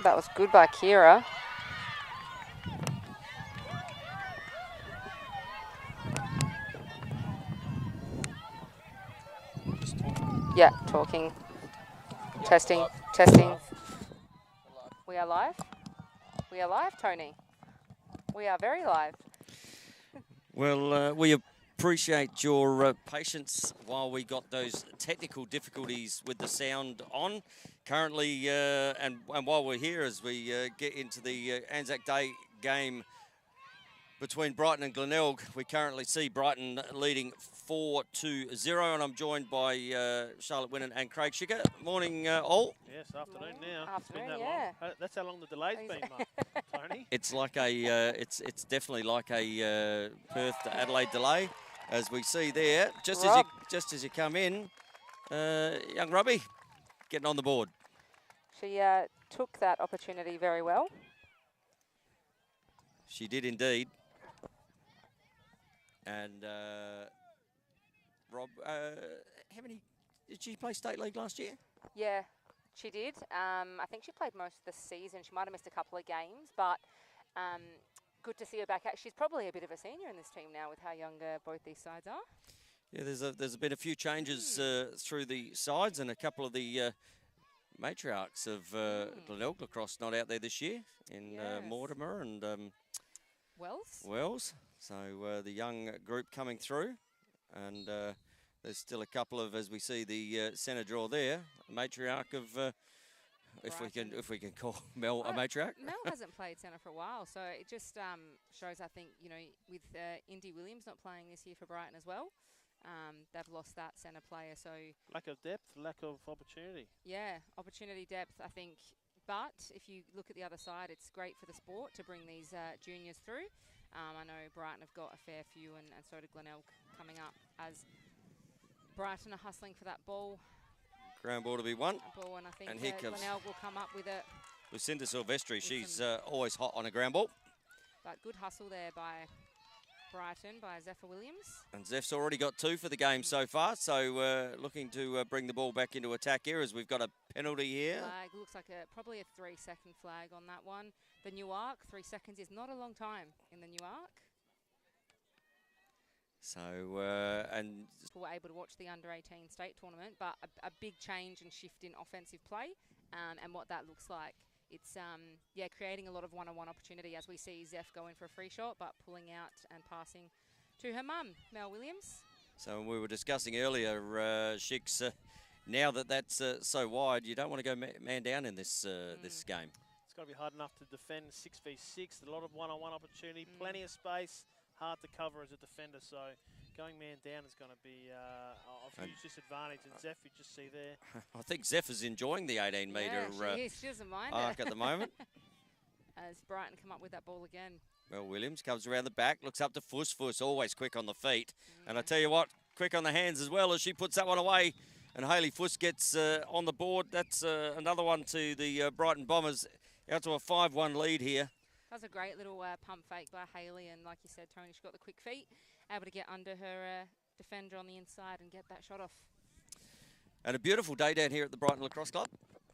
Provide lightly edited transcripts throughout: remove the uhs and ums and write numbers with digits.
That was good by Kira. Just talking. Yeah, talking. Yeah, Testing, live. testing. Live. We are live? We are live, Tony. We are very live. Well, we appreciate your patience while we got those technical difficulties with the sound on. Currently, and while we're here, as we get into the ANZAC Day game between Brighton and Glenelg, we currently see Brighton leading 4-0, and I'm joined by Charlotte Winnan and Craig Schicker. Morning, all. Yes, afternoon now. Afternoon, it's been that yeah. long. That's how long the delay's been, Tony. It's like a, it's definitely like a Perth to Adelaide delay, as we see there. Just as you come in, young Robbie getting on the board. She took that opportunity very well. She did indeed. And Rob, how many did she play state league last year? Yeah, she did. I think she played most of the season. She might have missed a couple of games, but good to see her back. She's probably a bit of a senior in this team now with how young both these sides are. Yeah, there's been a few changes through the sides, and a couple of the matriarchs of Glenelg lacrosse not out there this year in Mortimer and Wells. So the young group coming through, and there's still a couple of, as we see the centre draw there, a matriarch of, if we can call Mel a matriarch. Mel hasn't played centre for a while, so it just shows, I think, you know, with Indy Williams not playing this year for Brighton as well, they've lost that centre player. So lack of depth, lack of opportunity. Yeah, opportunity depth, I think. But if you look at the other side, it's great for the sport to bring these juniors through. I know Brighton have got a fair few, and so did Glenelg coming up, as Brighton are hustling for that ball. Ground ball to be won. And I think and here comes Glenelg will come up with it. Lucinda Silvestri, she's always hot on a ground ball. But good hustle there by Brighton, by Zephyr Williams. And Zeph's already got 2 for the game so far, so looking to bring the ball back into attack here, as we've got a penalty here. Flag, looks like probably a 3-second flag on that one. The new arc, 3 seconds is not a long time in the new arc. So, and we were able to watch the under-18 state tournament, but a big change and shift in offensive play, and what that looks like. It's creating a lot of one-on-one opportunity, as we see Zeph going for a free shot, but pulling out and passing to her mum, Mel Williams. So we were discussing earlier, Shicks, now that that's so wide, you don't want to go man down in this this game. It's got to be hard enough to defend 6v6. A lot of one-on-one opportunity, plenty of space, hard to cover as a defender. So going man down is going to be a huge disadvantage. And Zeph, you just see there. I think Zeph is enjoying the 18-metre she doesn't mind arc at the moment. As Brighton come up with that ball again. Well, Williams comes around the back, looks up to Fuss. Fuss always quick on the feet. And I tell you what, quick on the hands as well, as she puts that one away. And Hayley Fuss gets on the board. That's another one to the Brighton Bombers. Out to a 5-1 lead here. That was a great little pump fake by Hayley. And like you said, Tony, she got the quick feet, able to get under her defender on the inside and get that shot off. And a beautiful day down here at the Brighton Lacrosse Club.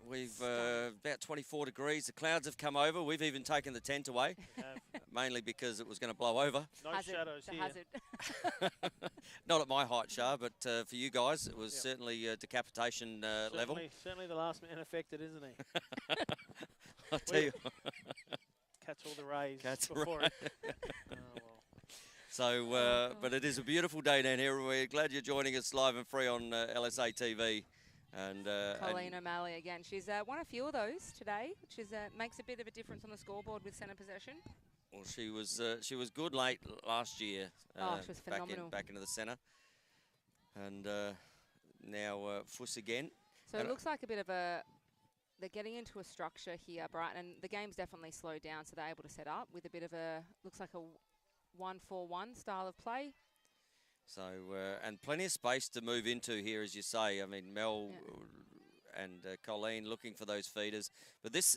We've about 24 degrees. The clouds have come over. We've even taken the tent away, mainly because it was going to blow over. No shadows here. Hazard. Not at my height, Shah, but for you guys, it was certainly decapitation level. Certainly the last man affected, isn't he? I'll tell you. Catch all the rays. Catch before right. it. Oh, well. So, but it is a beautiful day down here. We're glad you're joining us live and free on LSA TV. And Colleen O'Malley again. She's won a few of those today, which is makes a bit of a difference on the scoreboard with centre possession. Well, she was good late last year. She was phenomenal. Back into the centre, and now Fuss again. So it looks like a bit of a. They're getting into a structure here, Brighton, and the game's definitely slowed down, so they're able to set up with a bit of a, looks like a 1-4-1 style of play. So, and plenty of space to move into here, as you say. I mean, Mel and Colleen looking for those feeders. But this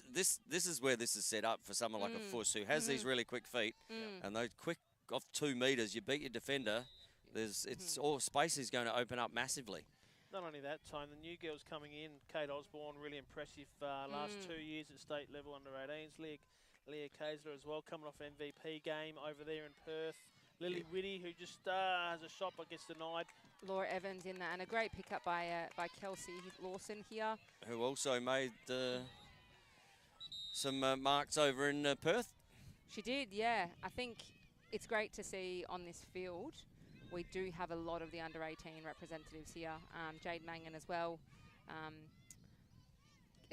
is where this is set up for someone like a Fuss, who has these really quick feet. And those quick, off 2 metres, you beat your defender, it's all space is going to open up massively. Not only that, Tone, the new girls coming in, Kate Osborne, really impressive last 2 years at state level under 18s. Leah Kaisler as well, coming off MVP game over there in Perth. Lily Whitty, who just has a shot but gets denied. Laura Evans in that, and a great pickup by Kelsey Lawson here. Who also made some marks over in Perth. She did, yeah. I think it's great to see on this field. We do have a lot of the under-18 representatives here. Jade Mangan as well.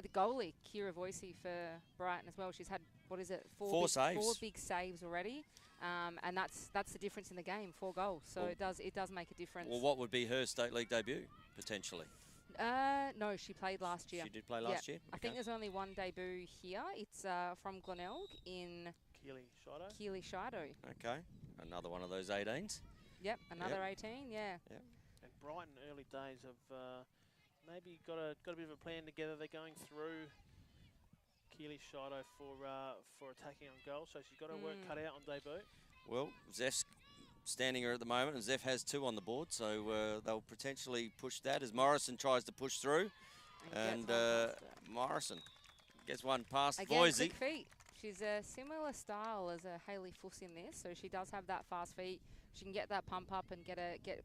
The goalie, Kira Voicey for Brighton as well. She's had, what is it, four big saves already. And that's the difference in the game, 4 goals. So well, it does make a difference. Well, what would be her state league debut, potentially? No, she played last year. She did play last year? I think there's only one debut here. It's from Glenelg in Keely Shido. Okay, another one of those 18s. Yep, another 18, yeah. Yep. And Brighton early days have maybe got a bit of a plan together. They're going through Keely Shido for attacking on goal, so she's got her work cut out on debut. Well, Zeph's standing her at the moment, and Zeph has 2 on the board, so they'll potentially push that as Morrison tries to push through. And Morrison gets one past Voisey. Quick feet. She's a similar style as a Hayley Fuss in this, so she does have that fast feet. She can get that pump up and get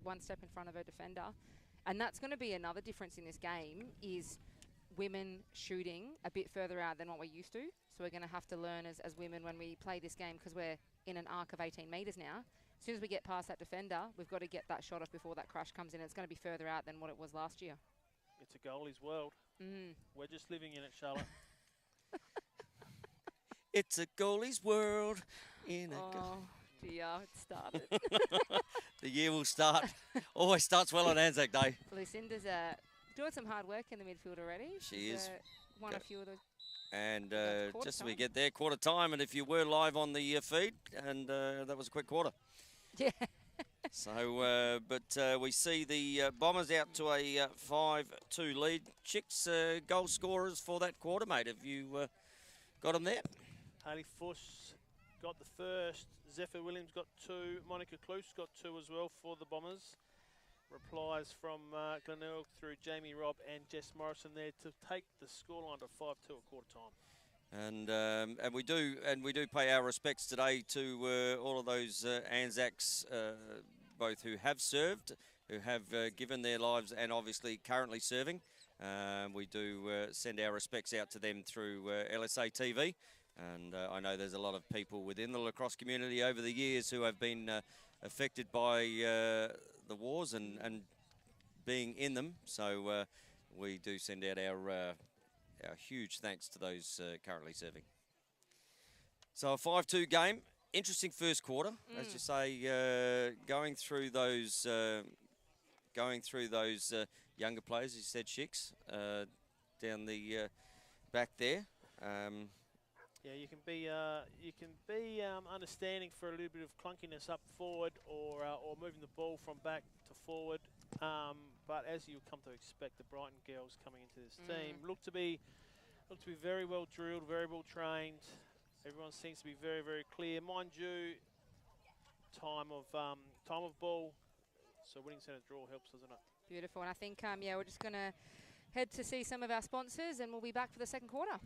one step in front of her defender. And that's going to be another difference in this game, is women shooting a bit further out than what we're used to. So we're going to have to learn as women when we play this game, because we're in an arc of 18 metres now. As soon as we get past that defender, we've got to get that shot off before that crush comes in. It's going to be further out than what it was last year. It's a goalie's world. We're just living in it, Charlotte. It's a goalie's world in a dear, it started. The year will start. Always starts well on Anzac Day. Lucinda's doing some hard work in the midfield already. She's won a few of those. And just as we get there, quarter time, and if you were live on the feed, and that was a quick quarter. Yeah. So, but we see the Bombers out to a 5-2 lead. Chicks, goal scorers for that quarter, mate. Have you got them there? Hayley Fuss got the first. Zephyr Williams got 2. Monica Kloos got 2 as well for the Bombers. Replies from Glenelg through Jamie Robb and Jess Morrison there to take the scoreline to 5-2 at quarter time. And we do pay our respects today to all of those Anzacs, both who have served, who have given their lives, and obviously currently serving. We do send our respects out to them through LSA TV. And I know there's a lot of people within the lacrosse community over the years who have been affected by the wars and being in them. So we do send out our huge thanks to those currently serving. So a 5-2 game. Interesting first quarter, as you say, going through those younger players, as you said, Shicks, down the back there. Yeah, you can be understanding for a little bit of clunkiness up forward, or moving the ball from back to forward. But as you come to expect, the Brighton girls coming into this team look to be very well drilled, very well trained. Everyone seems to be very, very clear. Mind you, time of ball, so winning centre draw helps, doesn't it? Beautiful, and I think we're just going to head to see some of our sponsors, and we'll be back for the second quarter.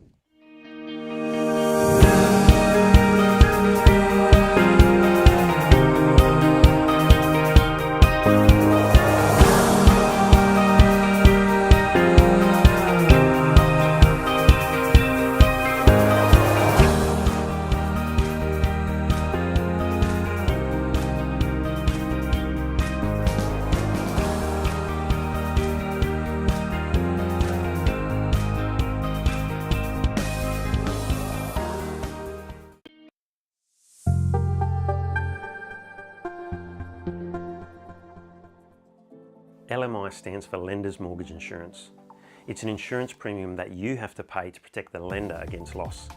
LMI stands for Lender's Mortgage Insurance. It's an insurance premium that you have to pay to protect the lender against loss.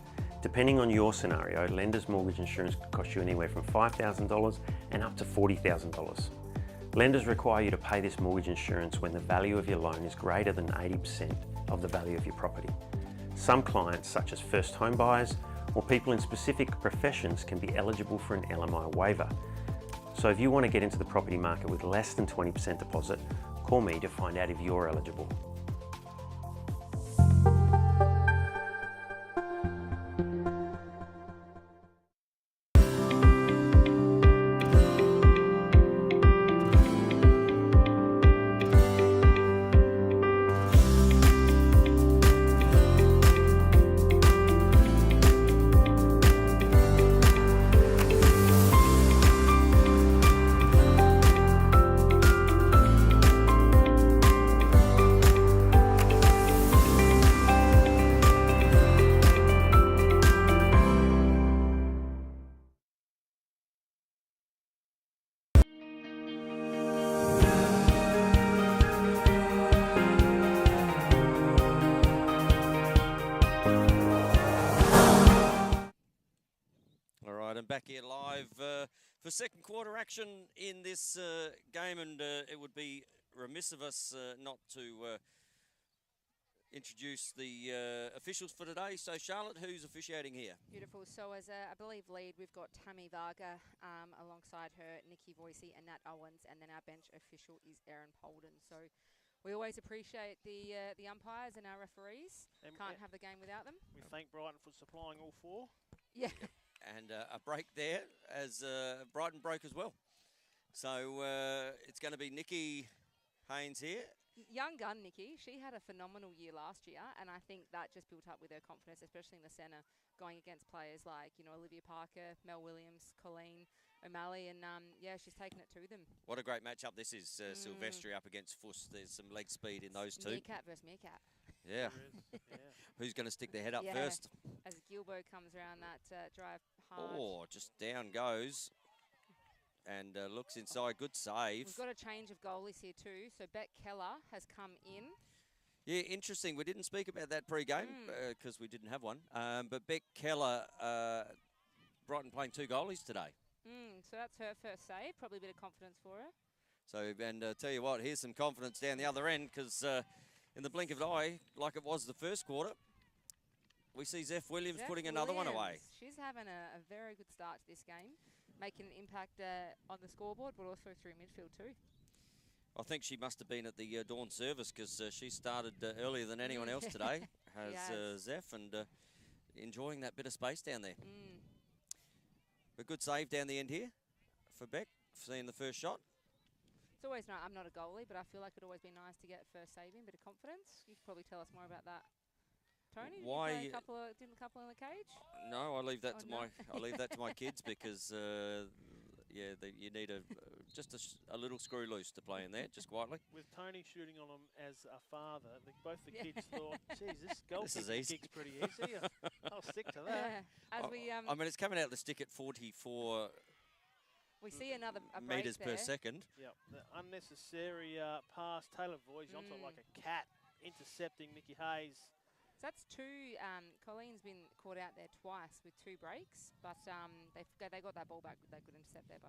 Depending on your scenario, Lender's Mortgage Insurance could cost you anywhere from $5,000 and up to $40,000. Lenders require you to pay this mortgage insurance when the value of your loan is greater than 80% of the value of your property. Some clients, such as first home buyers or people in specific professions, can be eligible for an LMI waiver. So if you want to get into the property market with less than 20% deposit, Call me to find out if you're eligible. Back here live for second quarter action in this game, and it would be remiss of us not to introduce the officials for today. So Charlotte, who's officiating here? Beautiful. So as I believe lead, we've got Tammy Varga alongside her, Nikki Voicey and Nat Owens, and then our bench official is Erin Polden. So we always appreciate the umpires and our referees. And can't have the game without them. We thank Brighton for supplying all four. Yeah. And a break there as Brighton broke as well. So it's going to be Nikki Haynes here. Young gun, Nikki. She had a phenomenal year last year, and I think that just built up with her confidence, especially in the centre, going against players like, Olivia Parker, Mel Williams, Colleen O'Malley, and yeah, she's taken it to them. What a great matchup this is, Silvestri up against Fuss. There's some leg speed in those two. Meerkat versus Meerkat. Yeah. Yeah. Who's going to stick their head up first? As Gilbo comes around that drive hard. Oh, just down goes. And looks inside. Good save. We've got a change of goalies here too. So Beck Keller has come in. Yeah, interesting. We didn't speak about that pre-game because we didn't have one. But Beck Keller, Brighton playing 2 goalies today. So that's her first save. Probably a bit of confidence for her. So, and tell you what, here's some confidence down the other end because in the blink of an eye, like it was the first quarter, we see Zeph Williams putting another one away. She's having a very good start to this game, making an impact on the scoreboard, but also through midfield too. I think she must have been at the dawn service because she started earlier than anyone else today, has Zeph, and enjoying that bit of space down there. A good save down the end here for Beck, seeing the first shot. It's always nice. I'm not a goalie, but I feel like it'd always be nice to get first saving, bit of confidence. You could probably tell us more about that, Tony. Why? Did you play a couple in the cage? No, I leave that to my kids because you need just a little screw loose to play in there, just quietly. With Tony shooting on them as a father, both the kids thought, "Geez, this goal kick's pretty easy. I'll stick to that." Yeah. I mean, it's coming out the stick at 44. We see another metres per second. Yep, the unnecessary pass. Taylor Voice on top like a cat, intercepting Nikki Hayes. So that's 2. Colleen's been caught out there twice with 2 breaks, but they got that ball back with that good intercept there by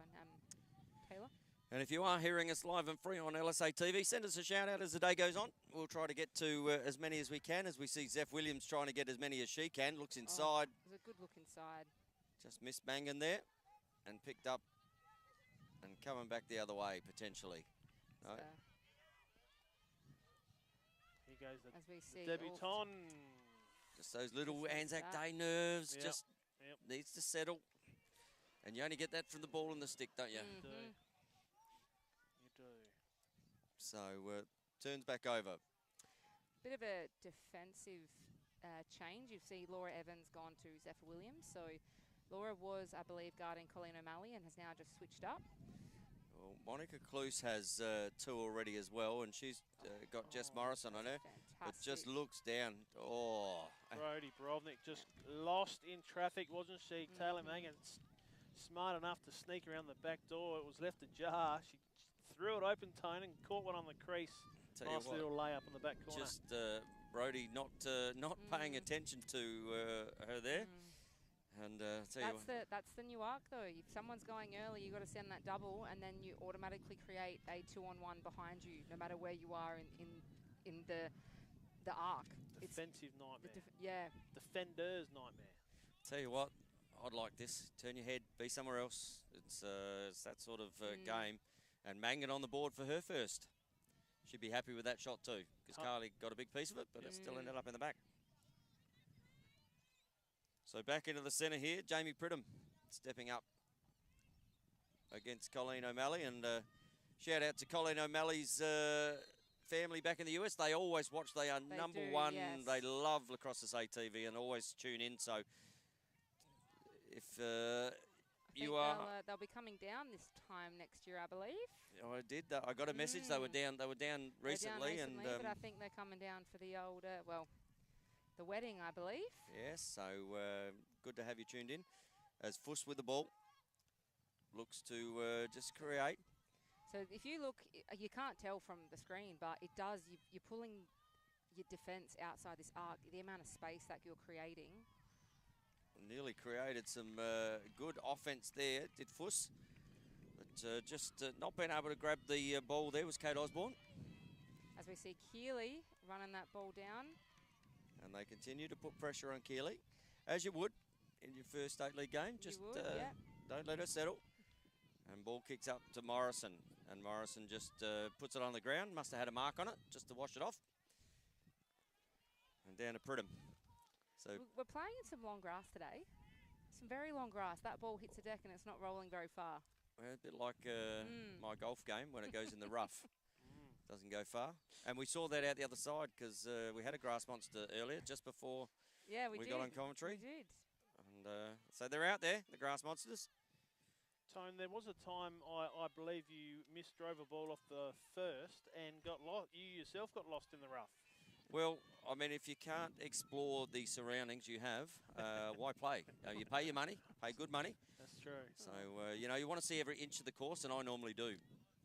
Taylor. And if you are hearing us live and free on LSA TV, send us a shout out as the day goes on. We'll try to get to as many as we can as we see Zeph Williams trying to get as many as she can. Looks inside. It was a good look inside. Just missed banging there and picked up. And coming back the other way, potentially. No. Here goes as we see debutant. Just those little ANZAC Day nerves. Just needs to settle. And you only get that from the ball and the stick, don't you? You do. So, turns back over. Bit of a defensive change. You see Laura Evans gone to Zephyr Williams. So Laura was, I believe, guarding Colleen O'Malley and has now just switched up. Well, Monica Cluse has 2 already as well, and she's got Jess Morrison on her. But just looks down. Oh. Brodie Brovnik just lost in traffic, wasn't she? Taylor Mangan's smart enough to sneak around the back door. It was left ajar. She threw it open, Tone, and caught one on the crease. Nice little layup in the back corner. Just Brodie not paying attention to her there. And that's the new arc though. If someone's going early, you got to send that double, and then you automatically create a 2-on-1 behind you, no matter where you are in the arc. Defensive nightmare. Defender's nightmare. Tell you what, I'd like this. Turn your head, be somewhere else. It's that sort of game, and Mangan on the board for her first. She'd be happy with that shot too, because Carly got a big piece of it, but it still ended up in the back. So back into the centre here, Jamie Pridham stepping up against Colleen O'Malley, and shout out to Colleen O'Malley's family back in the US. They always watch. They are number one. Yes. They love Lacrosse's ATV and always tune in. So if you are, they'll be coming down this time next year, I believe. I did. I got a message. They were down. They were down recently, but I think they're coming down for the old, the wedding, I believe. Yes. So good to have you tuned in. As Fuss with the ball looks to just create. So if you look, you can't tell from the screen, but it does. You're pulling your defence outside this arc. The amount of space that you're creating. Nearly created some good offence there, did Fuss. But just not being able to grab the ball there was Kate Osborne. As we see Keeley running that ball down. And they continue to put pressure on Keeley, as you would in your first state league game. Just don't let her settle. And ball kicks up to Morrison. And Morrison just puts it on the ground. Must have had a mark on it just to wash it off. And down to Pridham. So we're playing in some long grass today. Some very long grass. That ball hits the deck and it's not rolling very far. Well, a bit like my golf game when it goes in the rough. Doesn't go far. And we saw that out the other side because we had a grass monster earlier just before we got on commentary. We did. And so they're out there, the grass monsters. Tone, there was a time I believe you drove a ball off the first and got lost. You yourself got lost in the rough. Well, I mean, if you can't explore the surroundings you have, why play? You pay your money, pay good money. That's true. So, you know, you want to see every inch of the course, and I normally do.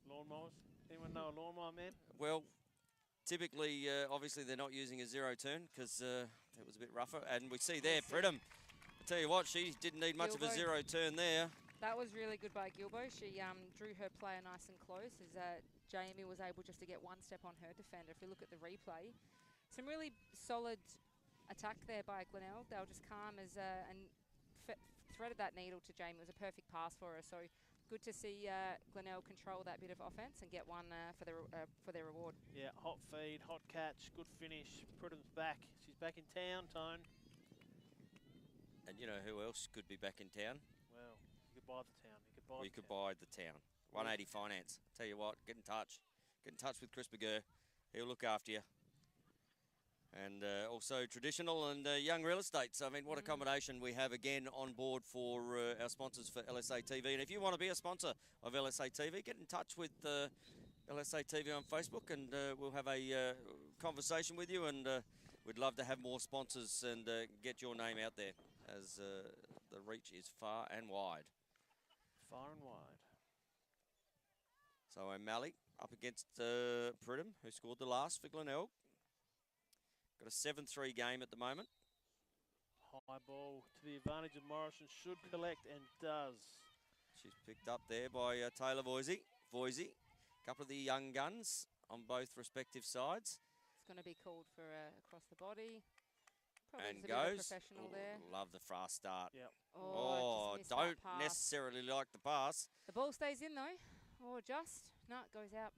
Lawnmowers? Anyone know a lawnmower man? Well, typically, obviously, they're not using a zero turn because it was a bit rougher. And we see there, Pridham. I tell you what, she didn't need much of a zero turn there. That was really good by Gilbo. She drew her player nice and close as Jamie was able just to get one step on her defender. If we look at the replay, some really solid attack there by Glenelg. They were just calm as and threaded that needle to Jamie. It was a perfect pass for her. So good to see Glenelg control that bit of offense and get one for their reward. Yeah, hot feed, hot catch, good finish. Pridham's back. She's back in town, Tone. And you know who else could be back in town? Well, you could buy the town. You could buy the town. 180 Finance. Tell you what, get in touch. Get in touch with Chris Begur. He'll look after you. And also traditional and young real estate. So, I mean, what a combination we have again on board for our sponsors for LSA TV. And if you want to be a sponsor of LSA TV, get in touch with LSA TV on Facebook and we'll have a conversation with you. And we'd love to have more sponsors and get your name out there as the reach is far and wide. Far and wide. So O'Malley up against Pridham, who scored the last for Glenelg. Got a 7-3 game at the moment. High ball to the advantage of Morrison. Should collect and does. She's picked up there by Taylor Voisey. A couple of the young guns on both respective sides. It's going to be called for across the body. Probably And a bit of a goes. professional there. Love the fast start. Yep. Oh, just missed that don't pass. necessarily like the pass. The ball stays in though. Or just. No, it goes out.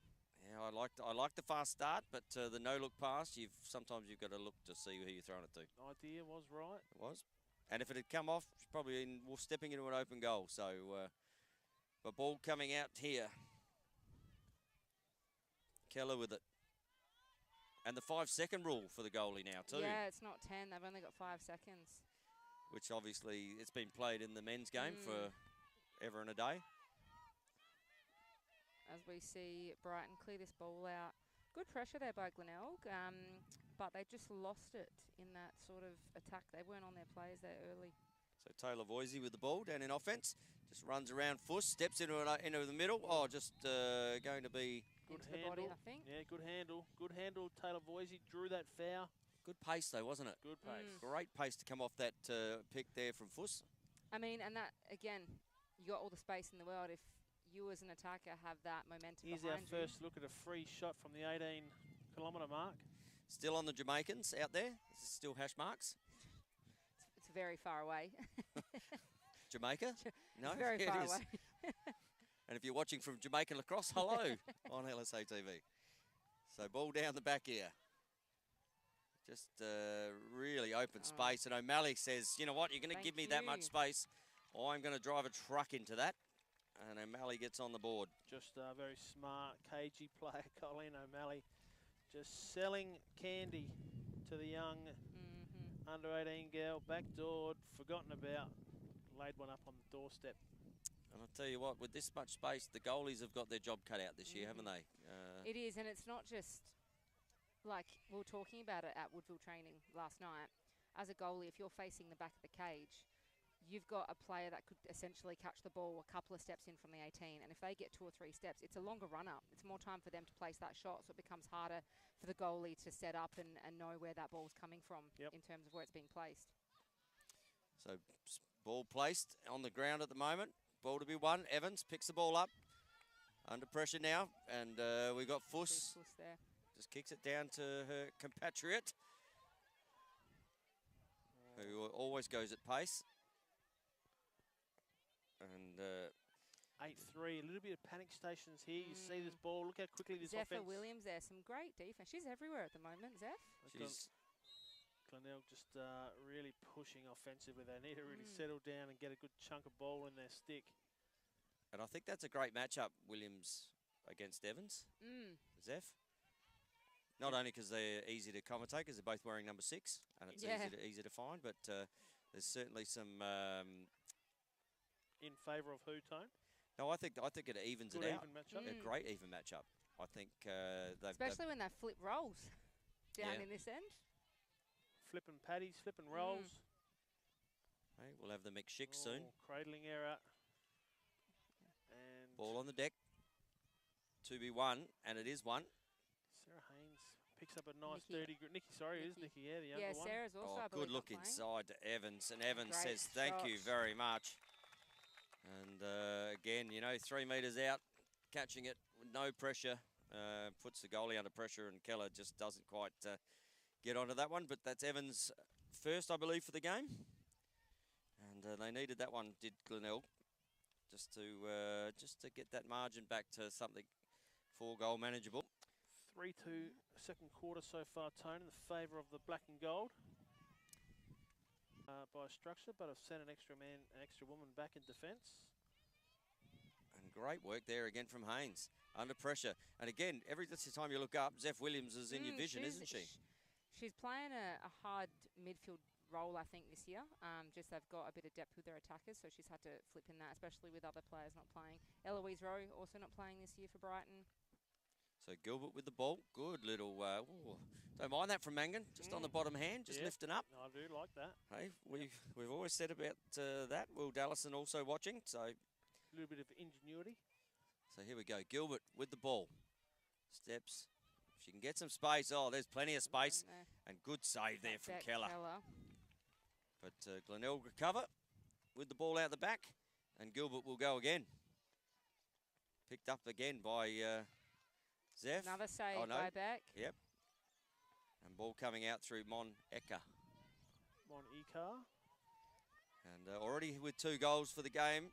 Yeah, I like the fast start, but the no-look pass, sometimes you've got to look to see who you're throwing it to. Idea was right. It was. And if it had come off, it's probably stepping into an open goal. So, but ball coming out here. Keller with it. And the 5-second rule for the goalie now too. Yeah, it's not 10. They've only got 5 seconds. Which obviously it's been played in the men's game for ever and a day. As we see Brighton clear this ball out. Good pressure there by Glenelg, but they just lost it in that sort of attack. They weren't on their players there early. So Taylor Voisey with the ball down in offence. Just runs around Fuss, steps into the middle. Oh, just going to be... Good into handle. the body, I think. Yeah, good handle. Good handle. Taylor Voisey drew that foul. Good pace though, wasn't it? Good pace. Great pace to come off that pick there from Fuss. I mean, and that, again, you got all the space in the world. If you as an attacker have that momentum Here's behind our first look at a free shot from the 18-kilometre mark. Still on the Jamaicans out there. This is still hash marks. It's very far away. Jamaica? No, It's very far it is. away. And if you're watching from Jamaican Lacrosse, hello on LSA TV. So ball down the back here. Just really open space. And O'Malley says, you know what, you're going to give me that much space. I'm going to drive a truck into that. And O'Malley gets on the board. Just a very smart, cagey player, Colleen O'Malley. Just selling candy to the young under 18 girl. Backdoored, forgotten about, laid one up on the doorstep. And I'll tell you what, with this much space, the goalies have got their job cut out this year, haven't they? It is, and it's not just, like we were talking about it at Woodville training last night. As a goalie, if you're facing the back of the cage, you've got a player that could essentially catch the ball a couple of steps in from the 18, and if they get 2 or 3 steps, it's a longer run-up. It's more time for them to place that shot, so it becomes harder for the goalie to set up and know where that ball's coming from in terms of where it's being placed. So ball placed on the ground at the moment. Ball to be won. Evans picks the ball up. Under pressure now, and we've got Fuss. There. Just kicks it down to her compatriot, who always goes at pace. And 8-3, a little bit of panic stations here. You see this ball, look how quickly this Zephyr offense. Williams there, some great defense. She's everywhere at the moment, Zeph. She's Glenelg just really pushing offensively. They need to really settle down and get a good chunk of ball in their stick. And I think that's a great matchup, Williams against Evans. Zeph. Not only because they're easy to commentate, because they're both wearing number 6, and it's easy to find, but there's certainly some... in favour of who, Tone? No, I think it evens Good it out. Even matchup. A great even matchup. I think especially when they flip rolls down in this end. Flipping patties, flipping rolls. Hey, we'll have the McShick soon. Cradling error. And ball on the deck. To be won, and it is won. Sarah Haynes picks up a nice dirty... Nikki, sorry, it is Nikki, the younger one. Sarah's also, I believe, good look inside to Evans, and Evans says, great thank you very much. And again, you know, 3 metres out, catching it with no pressure, puts the goalie under pressure, and Keller just doesn't quite get onto that one. But that's Evans' first, I believe, for the game. And they needed that one, did Glenelg, just to get that margin back to something 4-goal manageable. 3-2 second quarter so far, Tone, in the favour of the black and gold. By structure, but I've sent an extra woman back in defence. And great work there again from Haynes, under pressure. And again, every time you look up, Zeph Williams is in your vision, isn't she? She's playing a hard midfield role, I think, this year. Just they've got a bit of depth with their attackers, so she's had to flip in that, especially with other players not playing. Eloise Rowe also not playing this year for Brighton. So Gilbert with the ball. Good little, don't mind that from Mangan. Just on the bottom hand, just lifting up. I do like that. Hey, we've always said about that. Will Dallison also watching, so. A little bit of ingenuity. So here we go. Gilbert with the ball. Steps. If she can get some space. Oh, there's plenty of space. And good save there from Keller. But Glenelg recover with the ball out the back. And Gilbert will go again. Picked up again by... Zeph. Another save by back. Yep. And ball coming out through Mon Eka. Mon Eka. And already with 2 goals for the game.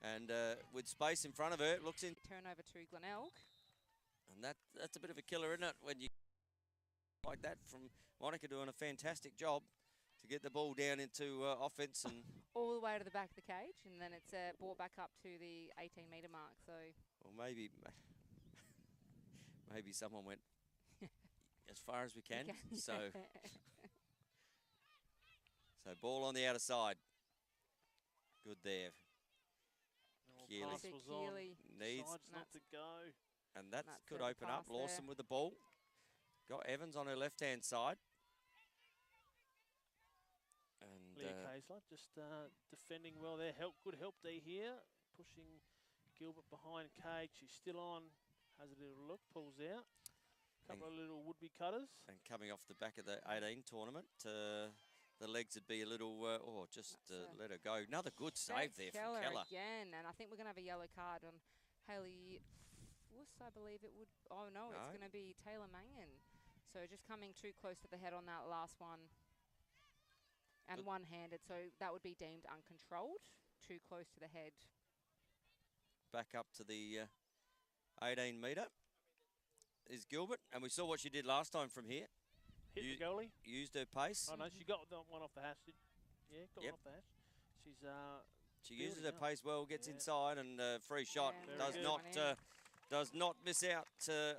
And with space in front of her, looks in. Turnover to Glenelg. And that's a bit of a killer, isn't it? When you like that from Monica doing a fantastic job to get the ball down into offense and all the way to the back of the cage, and then it's brought back up to the 18-metre mark. So. Well, maybe someone went as far as we can. So ball on the outer side. Good there. Keely needs not to go. And that could open up. Lawson with the ball. Got Evans on her left-hand side. And Leah Kaysler just defending well there. Good help D here. Pushing Gilbert behind cage. She's still on. Has a little look, pulls out. Couple of little would-be cutters. And coming off the back of the 18 tournament, the legs would be a little, let her go. Another good save there from Keller. Again, and I think we're going to have a yellow card on Hayley Fuss, I believe it would. Oh, no, it's going to be Taylor Mangan. So just coming too close to the head on that last one. And one-handed, so that would be deemed uncontrolled. Too close to the head. Back up to the... 18 metre. is Gilbert, and we saw what she did last time from here. Hit the goalie. Used her pace. Oh no, she got one off the hash. Yeah, got Yep. one off the hash. She's She uses her building up. pace well, gets Yeah. inside, and free shot. Yeah, Very good. Does not miss out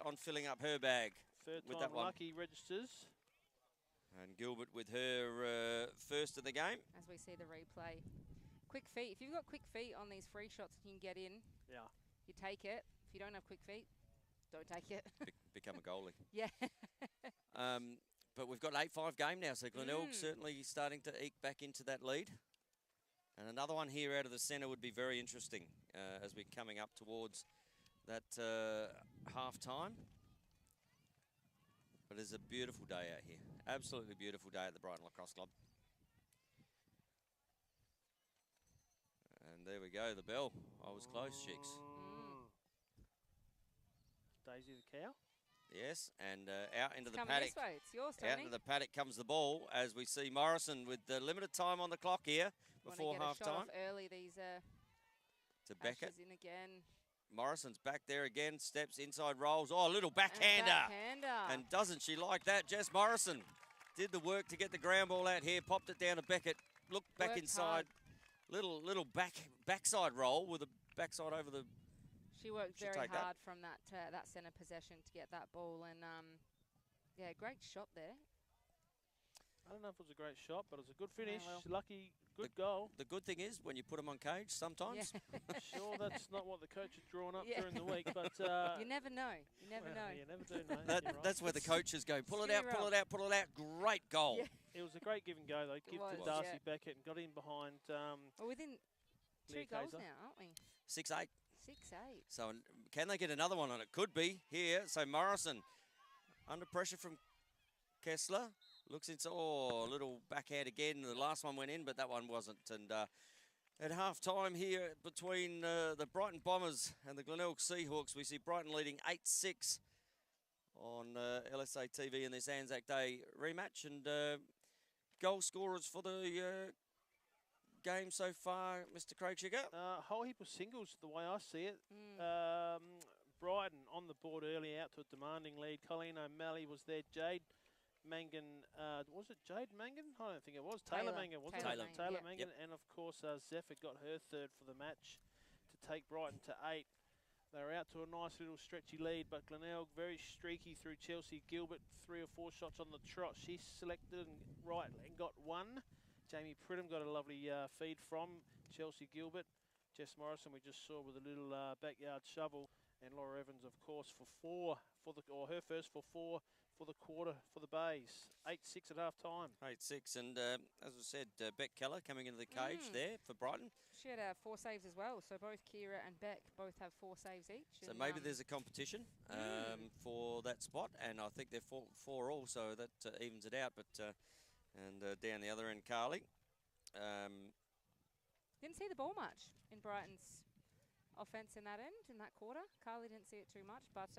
on filling up her bag. Third with time that one. lucky registers. And Gilbert with her first of the game. As we see the replay. Quick feet. If you've got quick feet on these free shots, you can get in. Yeah. You take it. If you don't have quick feet, don't take it. Become a goalie. Yeah. But we've got an 8-5 game now, so Glenelg certainly starting to eke back into that lead. And another one here out of the centre would be very interesting as we're coming up towards that half-time. But it's a beautiful day out here. Absolutely beautiful day at the Brighton Lacrosse Club. And there we go, the bell. I was close, chicks. Daisy the cow. Yes, and out into the Coming paddock. this way. It's yours, Out Tony. into the paddock comes the ball as we see Morrison with the limited time on the clock here before Wanna get a half shot time. off early. These To Beckett. Ashes in again. Morrison's back there again, steps inside, rolls. Oh, a little backhander. Backhander. And doesn't she like that? Jess Morrison did the work to get the ground ball out here, popped it down to Beckett, looked back Worked inside. hard. Little backside roll with a backside over the. She worked She'll very take that. hard from that centre possession to get that ball, and yeah, great shot there. I don't know if it was a great shot, but it was a good finish. well. Lucky, good goal. The good thing is when you put them on cage, sometimes. Yeah. Sure, that's not what the coach has drawn up Yeah. during the week, but You never know. You never well, know. You never do know. You're right. That's where the coaches go. Pull it Steer out, pull up. it out, pull it out. Great goal. Yeah. It was a great give and go, though. Give to was, Darcy yeah. Beckett and got in behind. We're within two Leah goals Kaiser. now, aren't we? 6-8. 6-8. So can they get another one? And it could be here. So Morrison under pressure from Kessler. Looks into, a little backhand again. The last one went in, but that one wasn't. And at half-time here between the Brighton Bombers and the Glenelg Seahawks, we see Brighton leading 8-6 on LSA TV in this ANZAC Day rematch. And goal scorers for the game so far, Mr. Craig Sugar. Whole heap of singles, the way I see it. Mm. Brighton on the board early, out to a demanding lead. Colleen O'Malley was there. Jade Mangan, was it Jade Mangan? I don't think it was. Taylor Mangan, wasn't Taylor. it? Taylor yeah. Mangan. And of course, Zephyr got her third for the match to take Brighton to 8. They were out to a nice little stretchy lead, but Glenelg very streaky through Chelsea Gilbert, 3 or 4 shots on the trot. She selected and got one. Jamie Pridham got a lovely feed from Chelsea Gilbert. Jess Morrison we just saw with a little backyard shovel, and Laura Evans, of course, for 4 her first for 4 for the quarter for the Bays. 8-6 at half time. 8-6, and as I said, Beck Keller coming into the cage there for Brighton. She had 4 saves as well, so both Kira and Beck both have 4 saves each. So and, maybe there's a competition for that spot, and I think they're 4 all, so that evens it out. But and down the other end, Carly. Didn't see the ball much in Brighton's offence in that end, in that quarter. Carly didn't see it too much, but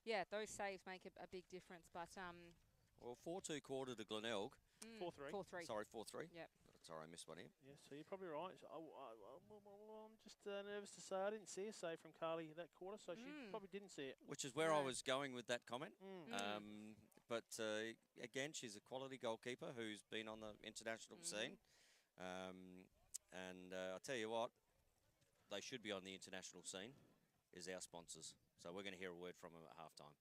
yeah, those saves make a big difference. But Well, 4-2 quarter to Glenelg. 4-3. 4-3. Sorry, 4-3. Yep. Sorry, I missed one here. Yeah, so you're probably right. I'm just nervous to say I didn't see a save from Carly that quarter, so she probably didn't see it. Which is where I No. was going with that comment. But again, she's a quality goalkeeper who's been on the international scene. And I'll tell you what, they should be on the international scene, is our sponsors. So we're going to hear a word from them at halftime.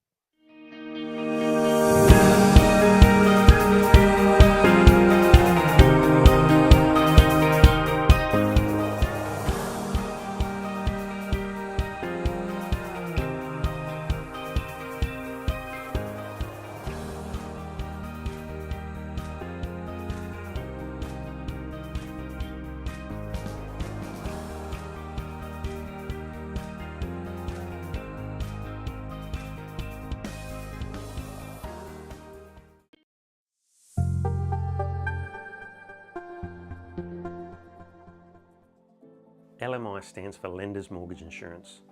LMI stands for Lender's Mortgage Insurance.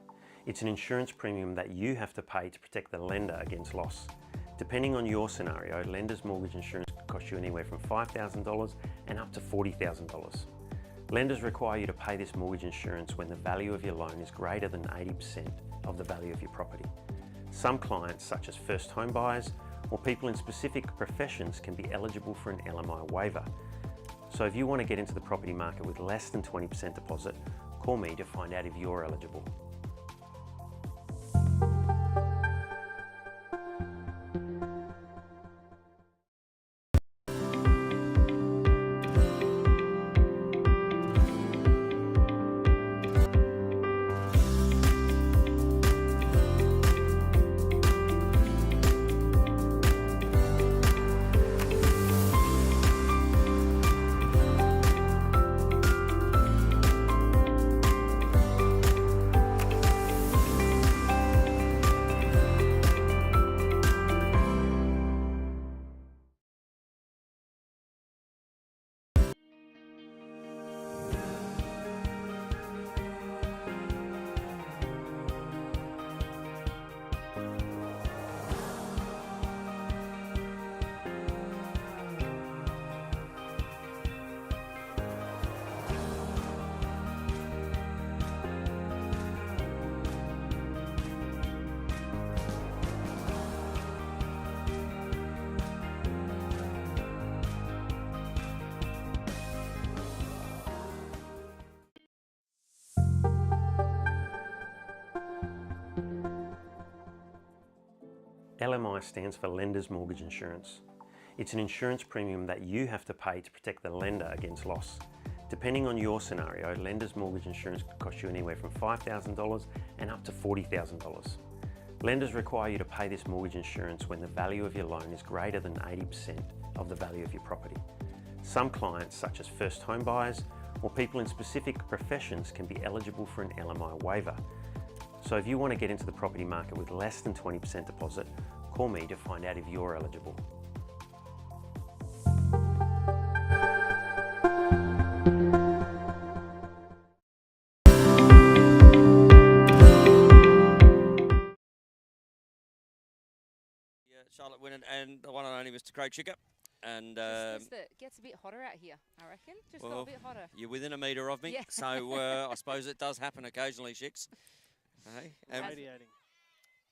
It's an insurance premium that you have to pay to protect the lender against loss. Depending on your scenario, Lender's Mortgage Insurance could cost you anywhere from $5,000 and up to $40,000. Lenders require you to pay this mortgage insurance when the value of your loan is greater than 80% of the value of your property. Some clients, such as first home buyers or people in specific professions, can be eligible for an LMI waiver. So if you want to get into the property market with less than 20% deposit, call me to find out if you're eligible. LMI stands for Lender's Mortgage Insurance. It's an insurance premium that you have to pay to protect the lender against loss. Depending on your scenario, Lender's Mortgage Insurance could cost you anywhere from $5,000 and up to $40,000. Lenders require you to pay this mortgage insurance when the value of your loan is greater than 80% of the value of your property. Some clients, such as first home buyers or people in specific professions, can be eligible for an LMI waiver. So if you want to get into the property market with less than 20% deposit, call me to find out if you're eligible. Charlotte Winnan and the one and only Mr. Craig Chicker. And It gets a bit hotter out here, I reckon. Just got a bit hotter. You're within a metre of me, Yeah. so I suppose it does happen occasionally, Shicks. Hey, Radiating.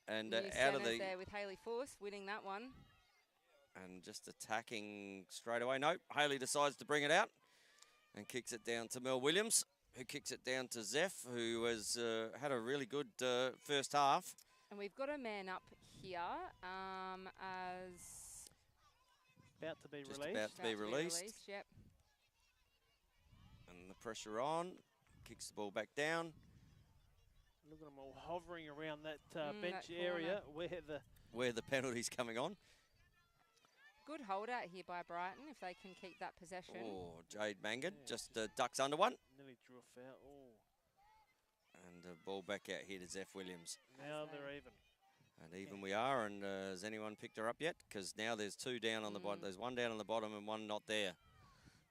And New out of centres there with Hayley Force winning that one. And just attacking straight away. Nope, Hayley decides to bring it out and kicks it down to Mel Williams, who kicks it down to Zeph, who has had a really good first half. And we've got a man up here as... About to be Just released. about to be released. Yep. And the pressure on, kicks the ball back down. Look at them all hovering around that bench that area Where the penalty's coming on. Good hold out here by Brighton if they can keep that possession. Oh, Jade Mangan just ducks under one. Nearly drew a foul. Oh. And the ball back out here to Zeph Williams. Now they're even. And even we are, and has anyone picked her up yet? Because now there's two down on the bottom. There's one down on the bottom and one not there.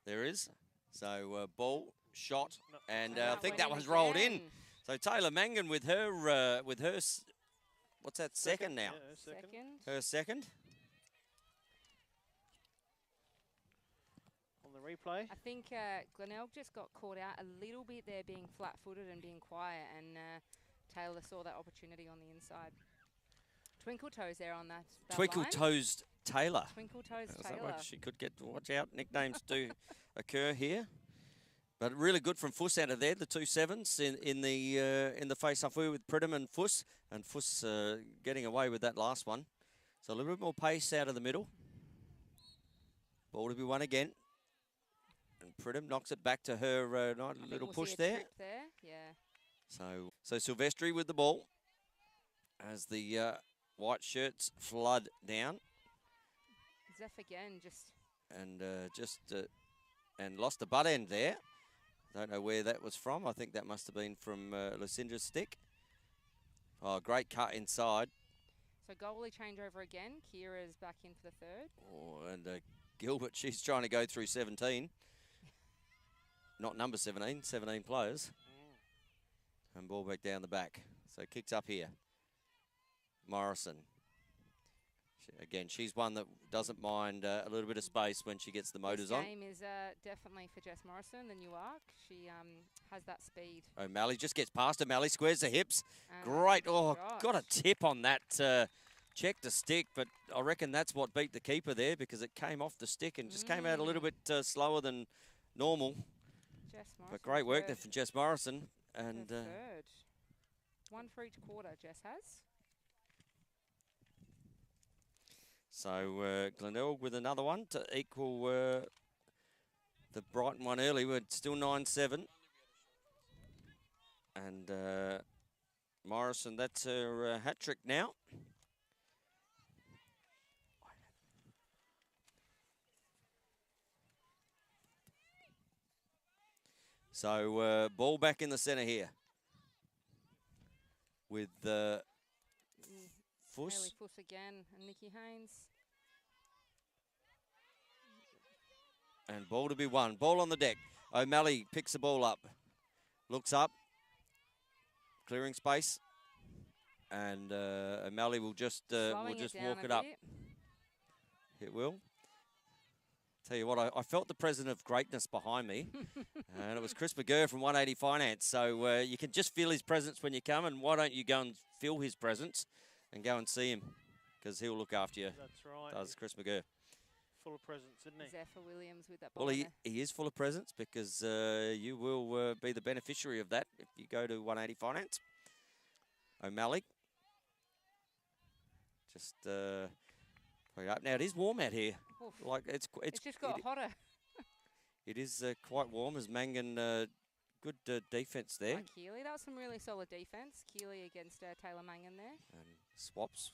There is. So ball, shot, and I think that one's rolled in. So Taylor Mangan with her, what's that, second now? Yeah, Second. Her second. On the replay. I think Glenelg just got caught out a little bit there being flat-footed and being quiet, and Taylor saw that opportunity on the inside. Twinkle Toes there on that Twinkle Toes Taylor. Twinkle Toes Is Taylor. that what she could get to watch out? Nicknames do occur here. But really good from Fuss out of there, the 2 sevens in the face-off with Pridham and Fuss getting away with that last one. So a little bit more pace out of the middle. Ball to be won again, and Pridham knocks it back to her. Little push there. Yeah. So Silvestri with the ball as the white shirts flood down. Zeph again and lost the butt end there. Don't know where that was from. I think that must have been from Lucinda's stick. Oh, great cut inside. So goalie changeover again. Kira's back in for the third. Oh, and Gilbert, she's trying to go through 17. Not number 17, 17 players. And ball back down the back. So kicks up here. Morrison. Again, she's one that doesn't mind a little bit of space when she gets the motors on. This game is definitely for Jess Morrison, the new arc. She has that speed. O'Malley just gets past O'Malley, squares the hips. And Great. Oh, shot. got a tip on that. Check the stick, but I reckon that's what beat the keeper there because it came off the stick and just came out a little bit slower than normal. Jess Morrison. But great work there from Jess Morrison. And third. One for each quarter, Jess has. So Glenelg with another one to equal the Brighton one early. We're still 9-7. And Morrison, that's her hat trick now. So ball back in the centre here with Fuss. Haley Fuss again and Nikki Haynes. And ball to be won. Ball on the deck. O'Malley picks the ball up. Looks up. Clearing space. And O'Malley will just walk it up. It will. Tell you what, I felt the presence of greatness behind me. And it was Chris McGurr from 180 Finance. So you can just feel his presence when you come. And why don't you go and feel his presence and go and see him? Because he'll look after you. That's right. Does Chris McGurr. Full of presence, isn't he? Zephyr Williams with that ball. Well, he is full of presence because you will be the beneficiary of that if you go to 180 Finance. O'Malley. Just put it up. Now, it is warm out here. Oof. Like it's just got hotter. It is quite warm as Mangan, good defence there. By Keeley. That was some really solid defence. Keeley against Taylor Mangan there. And swaps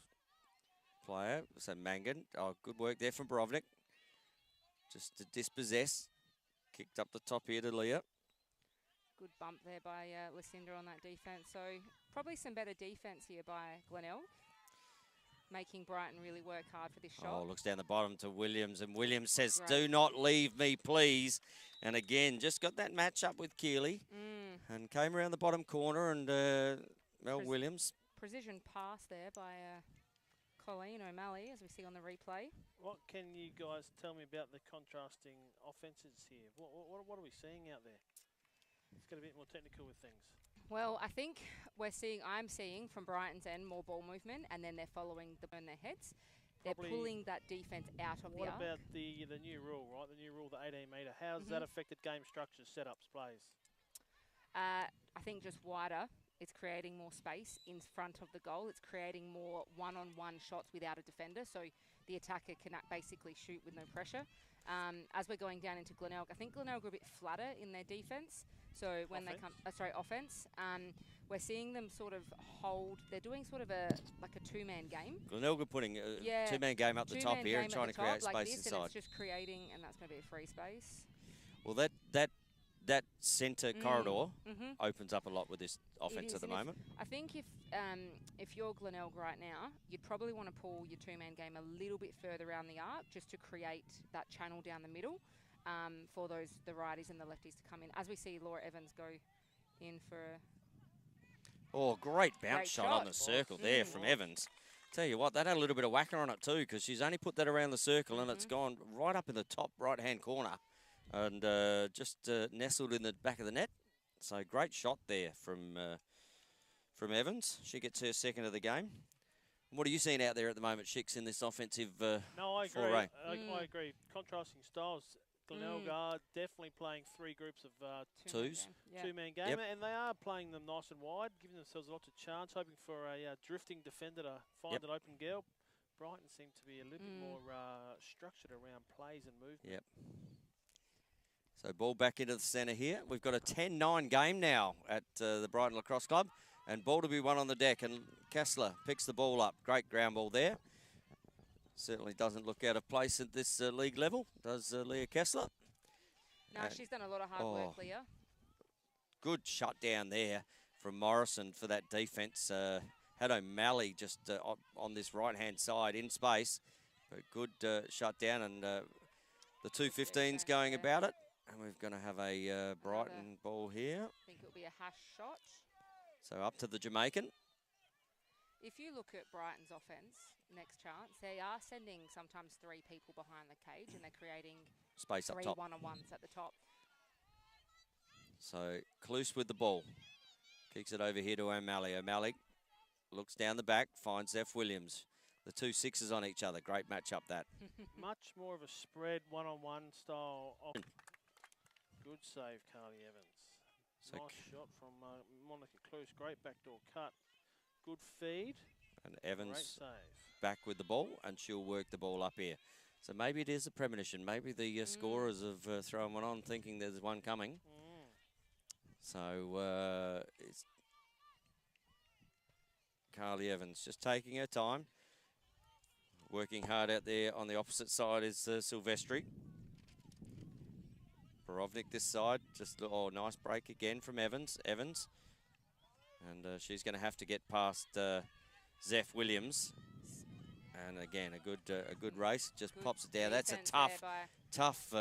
player. So Mangan. Oh, good work there from Borovnik. Just to dispossess. Kicked up the top here to Leah. Good bump there by Lucinda on that defence. So probably some better defence here by Glenelg. Making Brighton really work hard for this shot. Oh, looks down the bottom to Williams, and Williams says, Great. "Do not leave me, please." And again, just got that match up with Keeley, and came around the bottom corner, and Mel Williams. Precision pass there by Colleen O'Malley, as we see on the replay. What can you guys tell me about the contrasting offences here? What are we seeing out there? Let's get a bit more technical with things. Well, I think I'm seeing from Brighton's end more ball movement, and then they're following on their heads. They're pulling that defence out of the arc. What about the new rule, right? The new rule, the 18 metre. How's that affected game structures, setups, plays? I think just wider. It's creating more space in front of the goal. It's creating more one-on-one shots without a defender, so the attacker can basically shoot with no pressure. As we're going down into Glenelg, I think Glenelg are a bit flatter in their defence. So when they come, offense, we're seeing them sort of hold. They're doing sort of a two-man game. Glenelg are putting a two-man game up the top here and trying to create like space this, inside. And it's just creating, and that's going to be a free space. Well, that centre corridor opens up a lot with this offense at the moment. I think if you're Glenelg right now, you'd probably want to pull your two-man game a little bit further around the arc just to create that channel down the middle. For the righties and the lefties to come in. As we see Laura Evans go in for Oh, great bounce shot on the circle there from Evans. Tell you what, that had a little bit of whacker on it too because she's only put that around the circle and it's gone right up in the top right-hand corner and just nestled in the back of the net. So great shot there from Evans. She gets her second of the game. What are you seeing out there at the moment, Shix, in this offensive No, I agree. foray? I agree. Contrasting styles. Glenelg are definitely playing three groups of two-man game, and they are playing them nice and wide, giving themselves lots of chance, hoping for a drifting defender to find an open girl. Brighton seem to be a little bit more structured around plays and movement. Yep. So ball back into the centre here. We've got a 10-9 game now at the Brighton Lacrosse Club, and ball to be won on the deck, and Kessler picks the ball up. Great ground ball there. Certainly doesn't look out of place at this league level, does Leah Kessler. No, she's done a lot of hard work, Leah. Good shut down there from Morrison for that defence. Had O'Malley just on this right-hand side in space. But good shut down, and the 2-15's going about it. And we're going to have a Brighton ball here. I think it'll be a hash shot. So up to the Jamaican. if you look at Brighton's offence, next chance, they are sending sometimes 3 people behind the cage and they're creating Space up 3 top. one-on-ones at the top. So Cluse with the ball. Kicks it over here to O'Malley. O'Malley looks down the back, finds Zeph Williams. The 2 6s on each other. Great match up that. Much more of a spread one-on-one style. Good save, Carly Evans. So nice shot from Monica Cluse. Great backdoor cut. Good feed. And Great Evans save. back with the ball, and she'll work the ball up here. So maybe it is a premonition. Maybe the scorers have thrown one on thinking there's one coming. So it's Carly Evans just taking her time. Working hard out there on the opposite side is Silvestri. Borovnik this side. Just, oh, nice break again from Evans. And she's going to have to get past Zeph Williams. And again, a good race. Just pops it down. That's a tough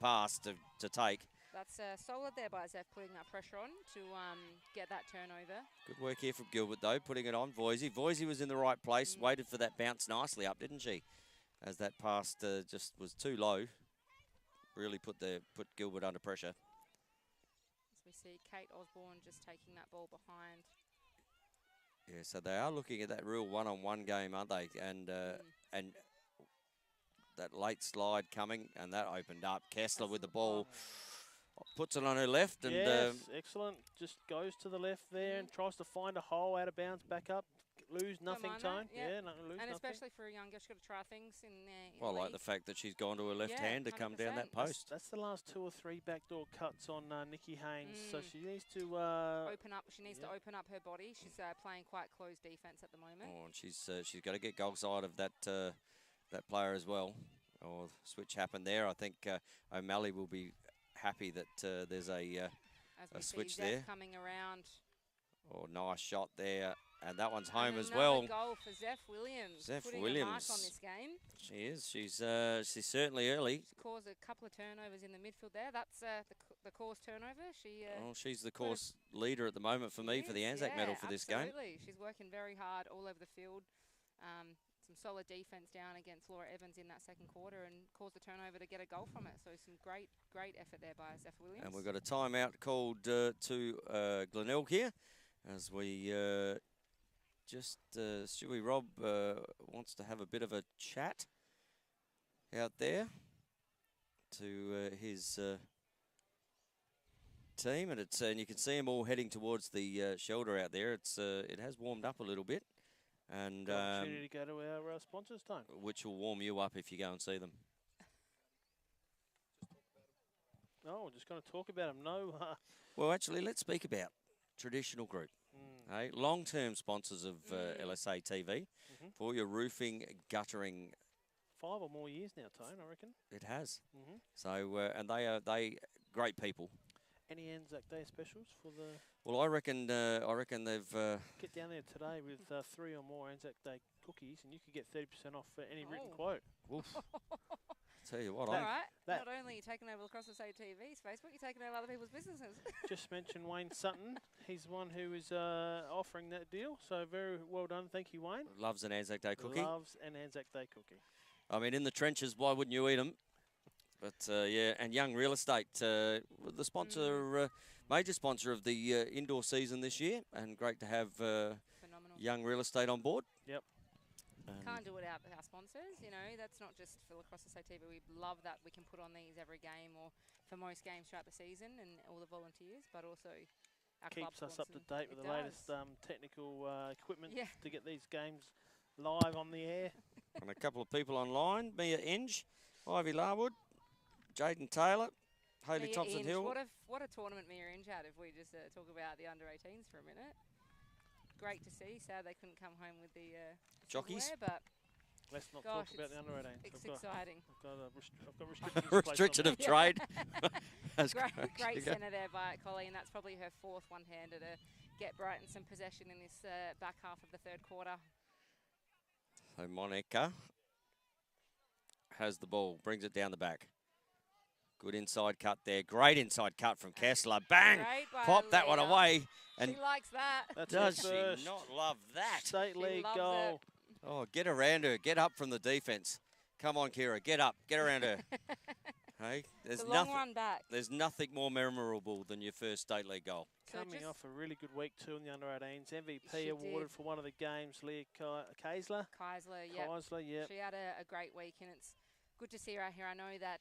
pass to take. That's solid there by Zeph, putting that pressure on to get that turnover. Good work here from Gilbert, though, putting it on Voisey. Voisey was in the right place, waited for that bounce nicely up, didn't she? As that pass just was too low. Really put Gilbert under pressure. As we see Kate Osborne just taking that ball behind. Yeah, so they are looking at that real one-on-one game, aren't they? And that late slide coming, and that opened up. Kessler with the ball. Puts it on her left. And yes, excellent. Just goes to the left there and tries to find a hole, out of bounds, back up. Lose nothing time. Yep. Yeah, lose and nothing. especially for a young girl, she's got to try things in there. Well, like the fact that she's gone to her left hand to come down that post. That's the last 2 or 3 backdoor cuts on Nikki Haynes. So she needs to open up. She needs to open up her body. She's playing quite closed defense at the moment. Oh, and she's got to get goal side of that that player as well. Or switch happened there. I think O'Malley will be happy that there's a switch there. Coming around. Oh, nice shot there. And that one's home as well. well. Goal for Zeph Williams. Zeph putting Williams. A mark on this game. She is. She's certainly early. She's caused a couple of turnovers in the midfield there. That's the course turnover. She's the course leader at the moment for me for the ANZAC medal for this game. Absolutely. She's working very hard all over the field. Some solid defense down against Laura Evans in that second quarter and caused a turnover to get a goal from it. So some great effort there by Zeph Williams. And we've got a timeout called to Glenelg here as we Stewie Rob wants to have a bit of a chat out there to his team, and and you can see them all heading towards the shelter out there. It has warmed up a little bit, and opportunity to go to our sponsors time, which will warm you up if you go and see them. No, we're just going to talk about them. No. Well, actually, let's speak about Traditional Group. Hey, long-term sponsors of LSA TV for your roofing, guttering. 5 or more years now, Tone, I reckon. It has. So, and they great people. Any ANZAC Day specials for the? Well, I reckon they've. Get down there today with 3 or more ANZAC Day cookies, and you could get 30% off for any written quote. Oof. Tell you what, all right. Not only are you taking over Across the State TV's Facebook, you're taking over other people's businesses. Just mentioned Wayne Sutton. He's one who is offering that deal. So very well done. Thank you, Wayne. Loves an ANZAC Day cookie. Loves an ANZAC Day cookie. I mean, in the trenches, why wouldn't you eat them? But, yeah, and Young Real Estate, the sponsor, major sponsor of the indoor season this year. And great to have Young Real Estate on board. Yep. Can't do it without our sponsors, you know. That's not just for Across the State TV. We love that we can put on these every game or for most games throughout the season and all the volunteers, but also our keeps club us up to date with the latest technical equipment to get these games live on the air. And a couple of people online, Mia Inge, Ivy Larwood, Jaden Taylor, Hayley Thompson-Hill. What a tournament Mia Inge had, if we just talk about the under-18s for a minute. Great to see. Sad they couldn't come home with the jockeys, but let's not talk about the under-18s. It's exciting. I've got restrictions. Restriction of trade. Great centre there by Colleen. That's probably her 4th one-hander to get Brighton some possession in this back half of the 3rd quarter. So Monica has the ball, brings it down the back. Good inside cut there. Great inside cut from Kessler. Bang! Great by Pop that one Leah. away. And She likes that. That's does her she first not love that? State She league loves goal. Oh, get around her. Get up from the defence. Come on, Kira. Get up. Get around her. Hey, It's a long run back. There's nothing more memorable than your first state league goal. So Coming off a really good week too in the under-18s. She MVP awarded did. for one of the games, Leah Kaisler. Keisler, yeah. Keisler, yeah. She had a great week, and it's good to see her out here. I know that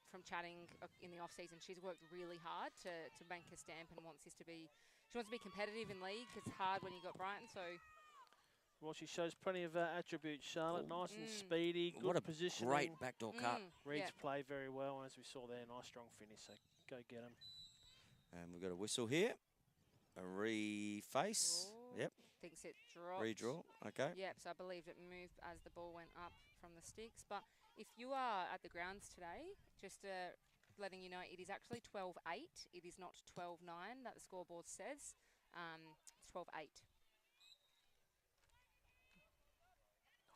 from chatting in the off-season, she's worked really hard to make a stamp and wants to be competitive in league. It's hard when you got Brighton, so... Well, she shows plenty of attributes, Charlotte. Nice and speedy, good What a positioning. great backdoor cut. Reads play very well, and as we saw there, nice strong finish, so go get them. And we've got a whistle here. A reface. Ooh. Yep. Thinks it dropped. Redraw. Okay. Yep, so I believe it moved as the ball went up from the sticks. But if you are at the grounds today, just letting you know, it is actually 12-8. It is not 12-9 that the scoreboard says. It's 12-8.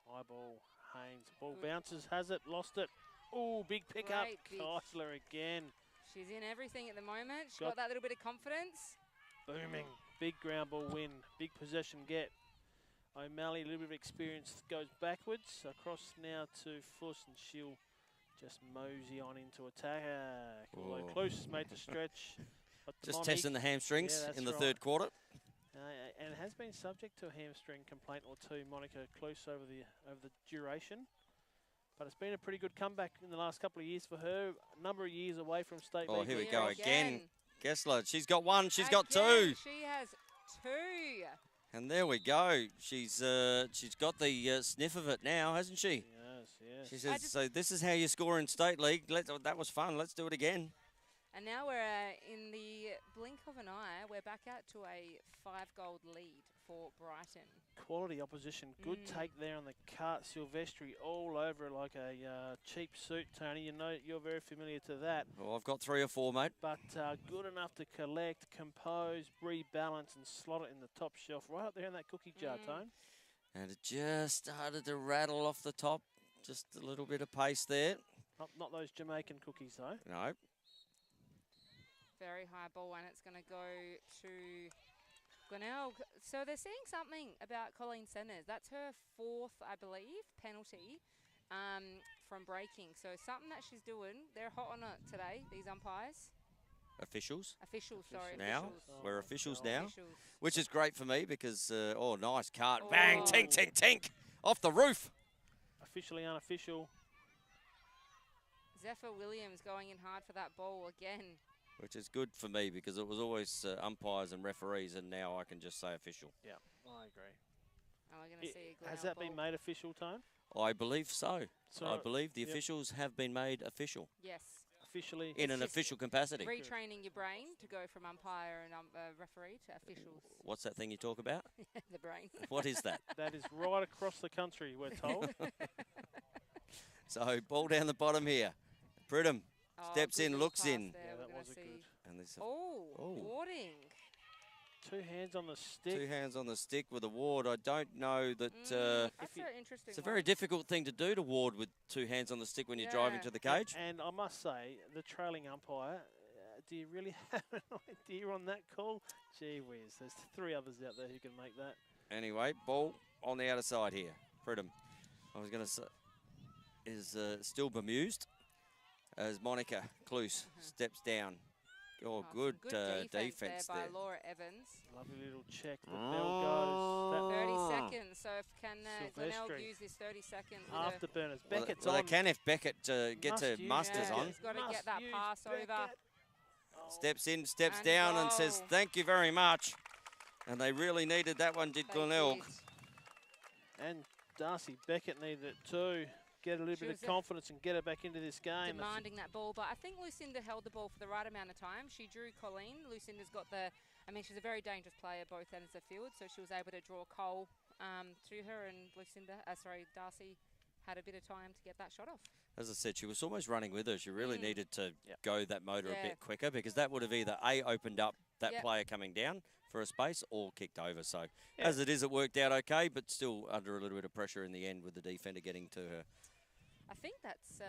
High ball, Haynes. Ball bounces, has it, lost it. Oh, big pickup. Great big. Keisler again. She's in everything at the moment. She's Got got that little bit of confidence. Booming. Big ground ball win. Big possession get. O'Malley, a little bit of experience, goes backwards. Across now to Fuss, and she'll just mosey on into attack. Although Cluse made the stretch. But Just testing the hamstrings in the third quarter. And it has been subject to a hamstring complaint or two, Monica Cluse, over the duration. But it's been a pretty good comeback in the last couple of years for her. A number of years away from state league. Oh, here we go again. Kessler, she's got one, she's got two. She has two. And there we go. She's got the sniff of it now, hasn't she? Yes, yes. She says, so this is how you score in state league. That was fun. Let's do it again. And now we're in the blink of an eye. We're back out to a 5-goal lead for Brighton. Quality opposition. Good take there on the cut. Silvestri all over it like a cheap suit, Tony. You know, you're very familiar to that. Oh, I've got 3 or 4, mate. But good enough to collect, compose, rebalance, and slot it in the top shelf. Right up there in that cookie jar, Tone. And it just started to rattle off the top. Just a little bit of pace there. Not those Jamaican cookies, though. No. Very high ball, and it's going to go to Glenelg. So they're seeing something about Colleen Senners. That's her 4th, I believe, penalty from breaking. So something that she's doing. They're hot on it today, these umpires. Officials. Officials, sorry. Now. Officials. We're officials now. Officials. Which is great for me because, oh, nice cart. Bang, tink, tink, tink. Off the roof. Officially unofficial. Zephyr Williams going in hard for that ball again. Which is good for me because it was always umpires and referees, and now I can just say official. Yeah, I agree. And we're going to see a Has that been made official, Tone? I believe so. So I believe the officials have been made official. Yes. Officially. In an official capacity. Retraining your brain to go from umpire and referee to officials. What's that thing you talk about? The brain. What is that? That is right across the country, we're told. So, ball down the bottom here. Pridham steps in, looks in. Yeah, that was a good. And this warding. 2 hands on the stick. 2 hands on the stick with a ward. I don't know that... That's an interesting It's a very difficult thing to do to ward with 2 hands on the stick when you're driving to the cage. And I must say, the trailing umpire, do you really have an idea on that call? Gee whiz, there's 3 others out there who can make that. Anyway, ball on the outer side here. Pridham, I was going to say, is still bemused as Monica Cluse steps down. Oh, good defense there by there. Laura Evans. Lovely little check. The bell goes. 30 seconds. So if can Glenelg use this 30 seconds? Afterburners. Well, Beckett's well, on. they can if Beckett gets her musters on. He's got to get that pass over. Steps in, steps down and says, thank you very much. And they really needed that one, did Glenelg. And Darcy Beckett needed it too. Get a little bit of confidence and get her back into this game. Demanding that ball, but I think Lucinda held the ball for the right amount of time. She drew Colleen. Lucinda's got she's a very dangerous player both ends of the field, so she was able to draw Cole to her, and Darcy had a bit of time to get that shot off. As I said, she was almost running with her. She really needed to go that motor a bit quicker because that would have either opened up that player coming down for a space or kicked over. So as it is, it worked out okay, but still under a little bit of pressure in the end with the defender getting to her. I think that's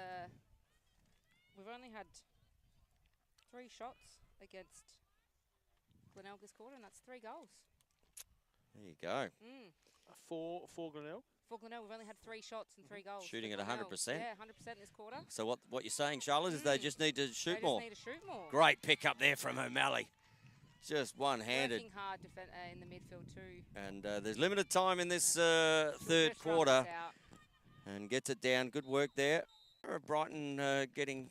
we've only had 3 shots against Glenelg this quarter, and that's 3 goals. There you go. For Glenelg. For Glenelg, we've only had 3 shots and 3 goals. Shooting at Glenelg. 100%. Yeah, 100% this quarter. So what you're saying, Charlotte, is they just need to shoot more. They just need to shoot more. Great pick up there from O'Malley. Just one-handed. Working hard in the midfield too. And there's limited time in this third quarter. And gets it down. Good work there. Brighton getting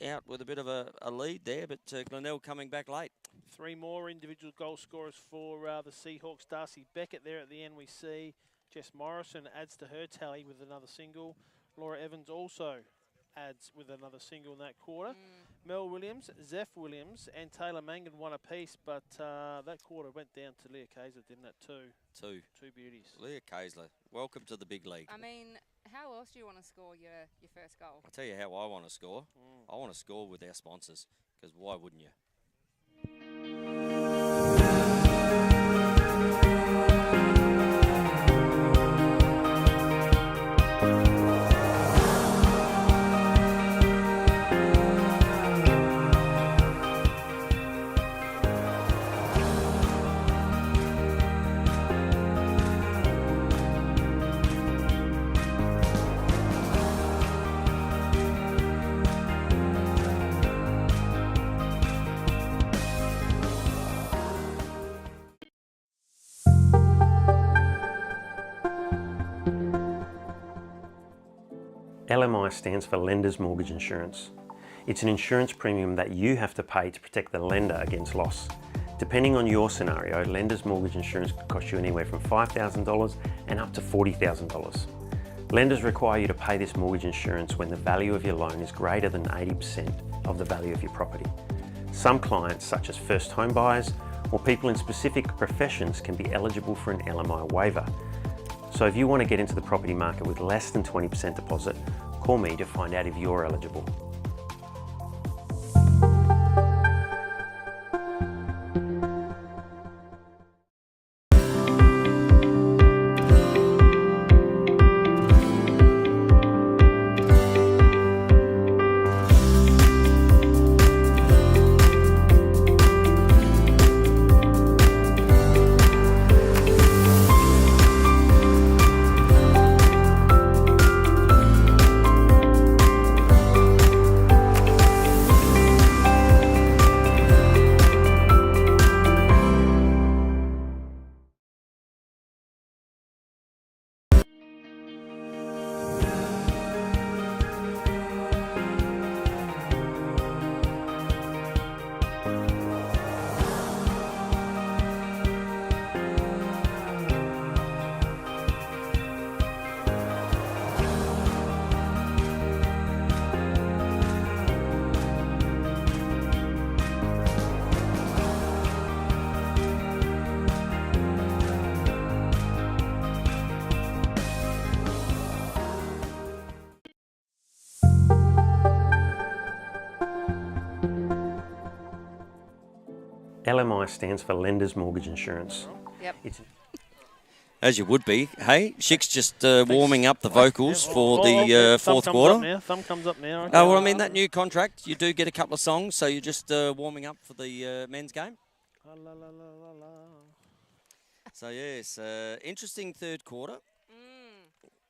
out with a bit of a lead there, but Glenelg coming back late. 3 more individual goal scorers for the Seahawks. Darcy Beckett there at the end we see. Jess Morrison adds to her tally with another single. Laura Evans also adds with another single in that quarter. Mel Williams, Zeph Williams and Taylor Mangan won apiece, but that quarter went down to Leah Kayser, didn't it? Two beauties. Leah Kayser, welcome to the big league. I mean, how else do you want to score your first goal? I'll tell you how I want to score. I want to score with our sponsors, because why wouldn't you? LMI stands for Lender's Mortgage Insurance. It's an insurance premium that you have to pay to protect the lender against loss. Depending on your scenario, Lender's Mortgage Insurance could cost you anywhere from $5,000 and up to $40,000. Lenders require you to pay this mortgage insurance when the value of your loan is greater than 80% of the value of your property. Some clients, such as first home buyers or people in specific professions, can be eligible for an LMI waiver. So if you want to get into the property market with less than 20% deposit, call me to find out if you're eligible. LMI stands for Lender's Mortgage Insurance. Yep. As you would be. Hey, Shik's just warming up the vocals for the fourth quarter. Thumb comes up now. Okay. Well, I mean, that new contract, you do get a couple of songs, so you're just warming up for the men's game. La, la, la, la, la. So, yes, interesting third quarter.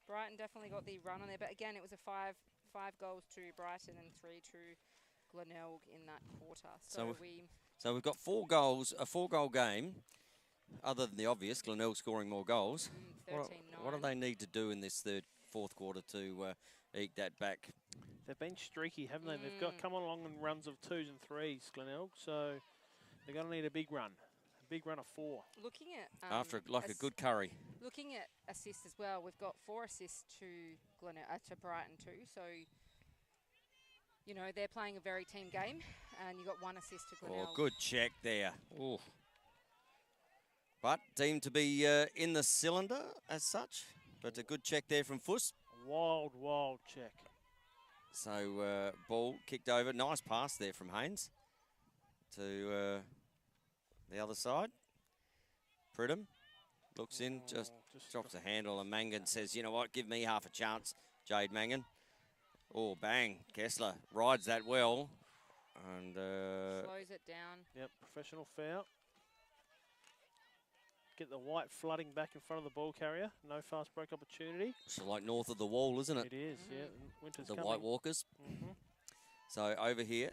Brighton definitely got the run on there, but again, it was a five goals to Brighton and 3 to Glenelg in that quarter. So we've got 4 goals, a 4-goal game. Other than the obvious, Glenelg scoring more goals. 13-9. What do they need to do in this fourth quarter to eke that back? They've been streaky, haven't they? They've come along in runs of 2s and 3s, Glenelg. So they're going to need a big run. A big run of 4. Looking at after a good curry. Looking at assists as well, we've got 4 assists to to Brighton too. So you know they're playing a very team game, and you got 1 assist to Glenelg. Oh, good check there. Ooh. But deemed to be in the cylinder as such. But a good check there from Fuss. Wild check. So ball kicked over. Nice pass there from Haynes to the other side. Pridham looks in, just drops a handle, and Mangan says, you know what, give me half a chance, Jade Mangan. Oh, bang. Kessler rides that well. And Slows it down. Yep, professional foul. Get the white flooding back in front of the ball carrier. No fast break opportunity. it's like north of the wall, isn't it? It is, yeah. Winter's The coming. White Walkers. Mhm. So over here,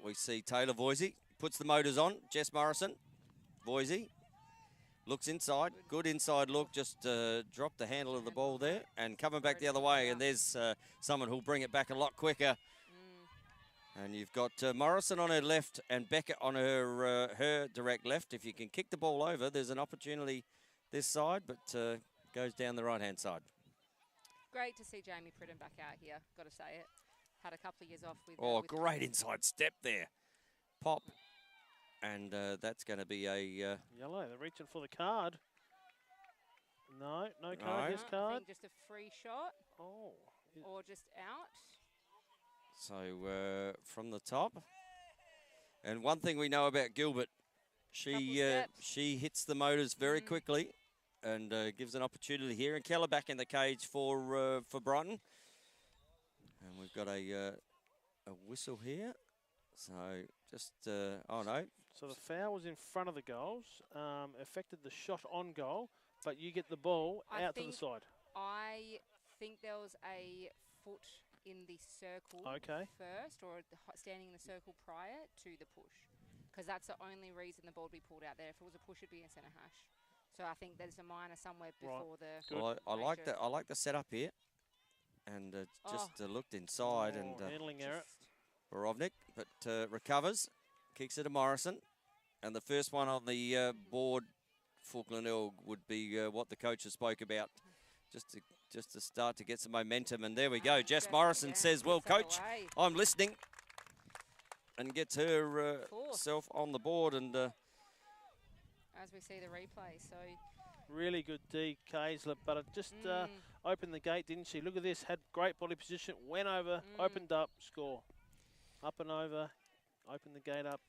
we see Taylor Voisey. Puts the motors on. Jess Morrison. Voisey. Looks inside. Good inside look. Just dropped the handle of the ball there. And coming back the other way. And there's someone who'll bring it back a lot quicker. And you've got Morrison on her left and Beckett on her direct left. If you can kick the ball over, there's an opportunity this side, but goes down the right-hand side. Great to see Jamie Pridden back out here, got to say it. Had a couple of years off with... Oh, with great inside step there. Pop. And that's going to be a... Yellow, they're reaching for the card. No card, No, this I card. think just a free shot. Oh. Or just out. So from the top. And one thing we know about Gilbert, she hits the motors very quickly and gives an opportunity here. And Keller back in the cage for Brighton. And we've got a whistle here. So just, oh no. So the foul was in front of the goals, affected the shot on goal, but you get the ball out to the side. I think there was a foot in the circle first, or standing in the circle prior to the push, because that's the only reason the ball would be pulled out there. If it was a push, it'd be in centre hash. So I think there's a minor somewhere before the. Well, I like that. I like the setup here, and just looked inside and handling error. Borovnik, but recovers, kicks it to Morrison, and the first one on the board for Glenelg would be what the coaches spoke about, just to start to get some momentum. And there we go. Morrison says, "Well, coach, I'm listening," and gets herself on the board. And as we see the replay, so really good D, Kaysler, but it just opened the gate, didn't she? Look at this, had great body position, went over, opened up, score. Up and over, opened the gate up.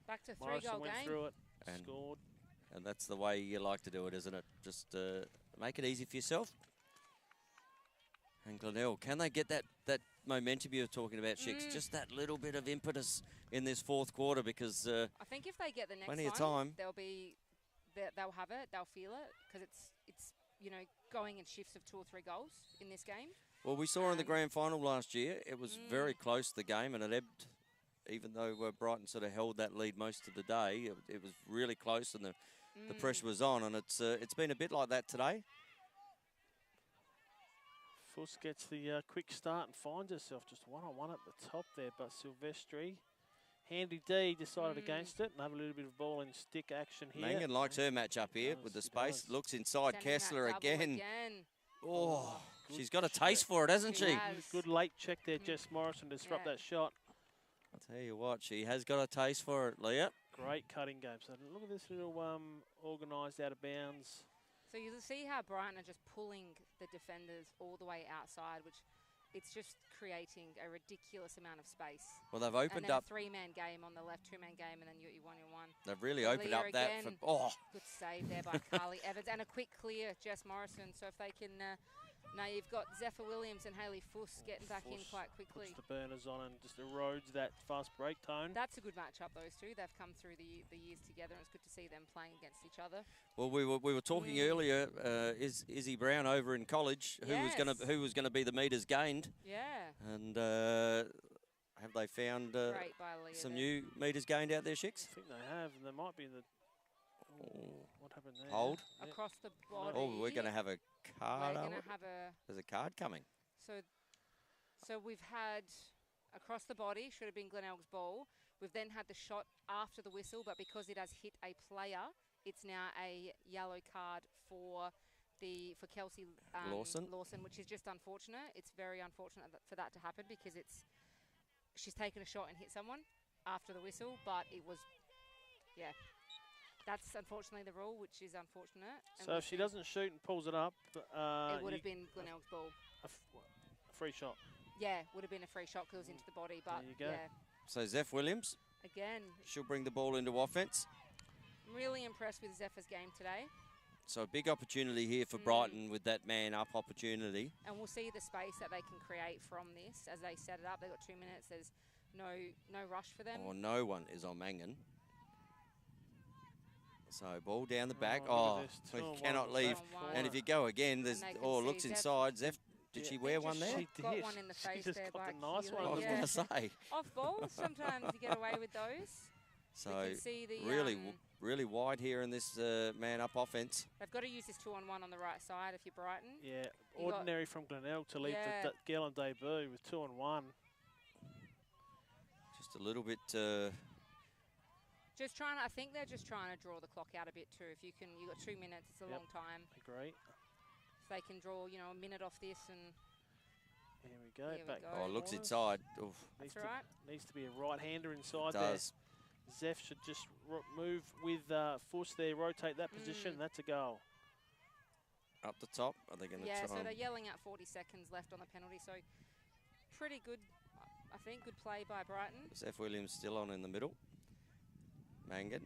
Back to Morrison went through it, and scored. And that's the way you like to do it, isn't it? Just make it easy for yourself. And Glenelg, can they get that momentum you were talking about, Shix? Just that little bit of impetus in this fourth quarter, because I think if they get the next plenty one, of time, they'll have it, they'll feel it, because it's going in shifts of 2 or 3 goals in this game. Well, we saw in the grand final last year, it was very close, the game, and it ebbed, even though Brighton sort of held that lead most of the day. It was really close, and the pressure was on, and it's been a bit like that today. Fuss gets the quick start and finds herself just one-on-one at the top there, but Silvestri, Handy D decided against it and have a little bit of ball and stick action here. Mangan likes her match up here with the space. Looks inside. Kessler again. Oh, she's got a taste for it, hasn't she? Good late check there, Jess Morrison, to disrupt that shot. I'll tell you what, she has got a taste for it, Leah. Great cutting game. So look at this little organised out of bounds. So you see how Brighton are just pulling the defenders all the way outside, which it's just creating a ridiculous amount of space. Well, they've opened up a 3-man game on the left, 2-man game, and then you 1-on-1. They've really opened up that. Good save there by Carly Evans, and a quick clear, Jess Morrison. So if they can, now you've got Zephyr Williams and Hayley Fuss getting back in quite quickly. Puts the burners on and just erodes that fast break tone. That's a good matchup, those two. They've come through the years together, and it's good to see them playing against each other. Well, we were talking earlier. Is Izzy Brown over in college? Who was gonna be the meters gained? Yeah. And have they found some new meters gained out there, Shix? I think they have, and they might be the. What happened there? Hold. Across the body. Oh, we're going to have a card. There's a card coming. So we've had across the body, should have been Glenelg's ball. We've then had the shot after the whistle, but because it has hit a player, it's now a yellow card for Kelsey Lawson, which is just unfortunate. It's very unfortunate for that to happen, because she's taken a shot and hit someone after the whistle, but it was, that's unfortunately the rule, which is unfortunate. So if she doesn't shoot and pulls it up, it would have been Glenelg's ball. A free shot. Yeah, would have been a free shot because it was into the body, but there you go. So Zeph Williams. Again. She'll bring the ball into offense. I'm really impressed with Zephyr's game today. So a big opportunity here for Brighton with that man-up opportunity. And we'll see the space that they can create from this as they set it up. They've got 2 minutes. There's no rush for them. Or no one is on Mangan. So ball down the back. Oh, we cannot leave. And if you go again, there's looks inside. Zeph, did she wear one there? She got did. one in the She face just there got by the nice one. I was Keely, going to say. Off ball, sometimes you get away with those. So We can see the, really wide here in this man-up offence. they've got to use this 2-on-1 on the right side if you're Brighton. Yeah, You ordinary from Glenelg to leave the girl on debut with 2-on-1. Just a little bit. I think they're just trying to draw the clock out a bit too. If you can, you've got 2 minutes. It's a long time. Agree. If they can draw, a minute off this and. Here we go. Here we back. go. Oh, looks corners. inside. Oof. That's right. Needs to be a right-hander inside Does. there. Zeph should just move with Fuss there, rotate that position. That's a goal. Up the top. Are they going to try? So they're yelling out 40 seconds left on the penalty. So pretty good, I think. Good play by Brighton. Zeph Williams still on in the middle. Mangan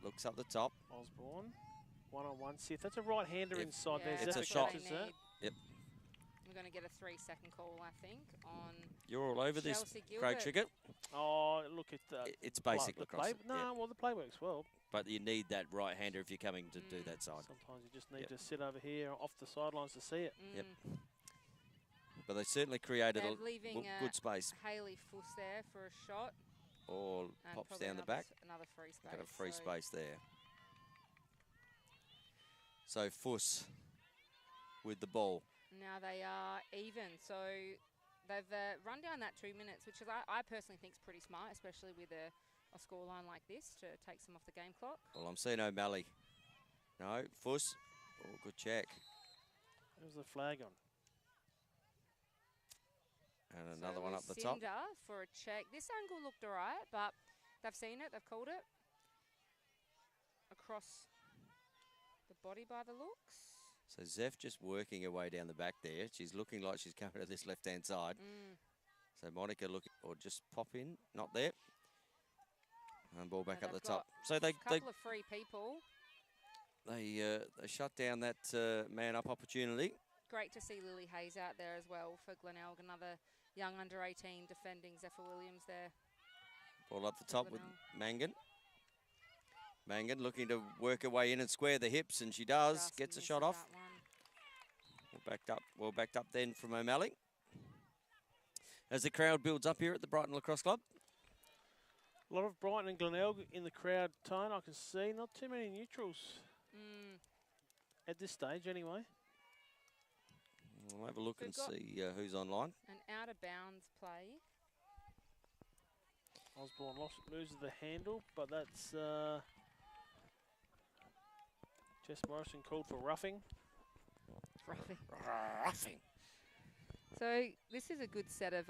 looks up the top. Osborne, one-on-one. See if that's a right-hander inside there. It's Zeph a shot. catches that. Yep. We're going to get a 3-second call, I think, on. You're all over this, Chelsea Craig Gilbert. Trickett. Oh, look at It's basic the lacrosse. play. No, well, the play works well. But you need that right-hander if you're coming to do that side. Sometimes you just need to sit over here off the sidelines to see it. Yep. But they certainly created They're a leaving good space. Hayley Fuss there for a shot. Or And pops probably down the back. Another free space. Got a free space there. So Fuss with the ball. Now they are even. So they've run down that 2 minutes, which is I personally think is pretty smart, especially with a scoreline like this to take some off the game clock. Well, I'm seeing O'Malley. No, Fuss. Oh, good check. There's the flag on. And another one up the top. Cinder for a check. This angle looked all right, but they've seen it. They've called it. Across the body by the looks. So Zeph just working her way down the back there. She's looking like she's coming to this left-hand side. So Monica looking, or just pop in, not there. And ball back up the top. So they couple of free people. They shut down that man-up opportunity. Great to see Lily Hayes out there as well for Glenelg. Another young under-18 defending Zephyr Williams there. Ball up the top with Mangan. Mangan looking to work her way in and square the hips, and she does. Gets a shot off. Well backed up then from O'Malley. As the crowd builds up here at the Brighton Lacrosse Club. A lot of Brighton and Glenelg in the crowd, Tone, I can see. Not too many neutrals at this stage anyway. We'll have a look and see who's online. An out-of-bounds play. Osborne loses the handle, but that's Jess Morrison called for roughing. Roughing. So this is a good set of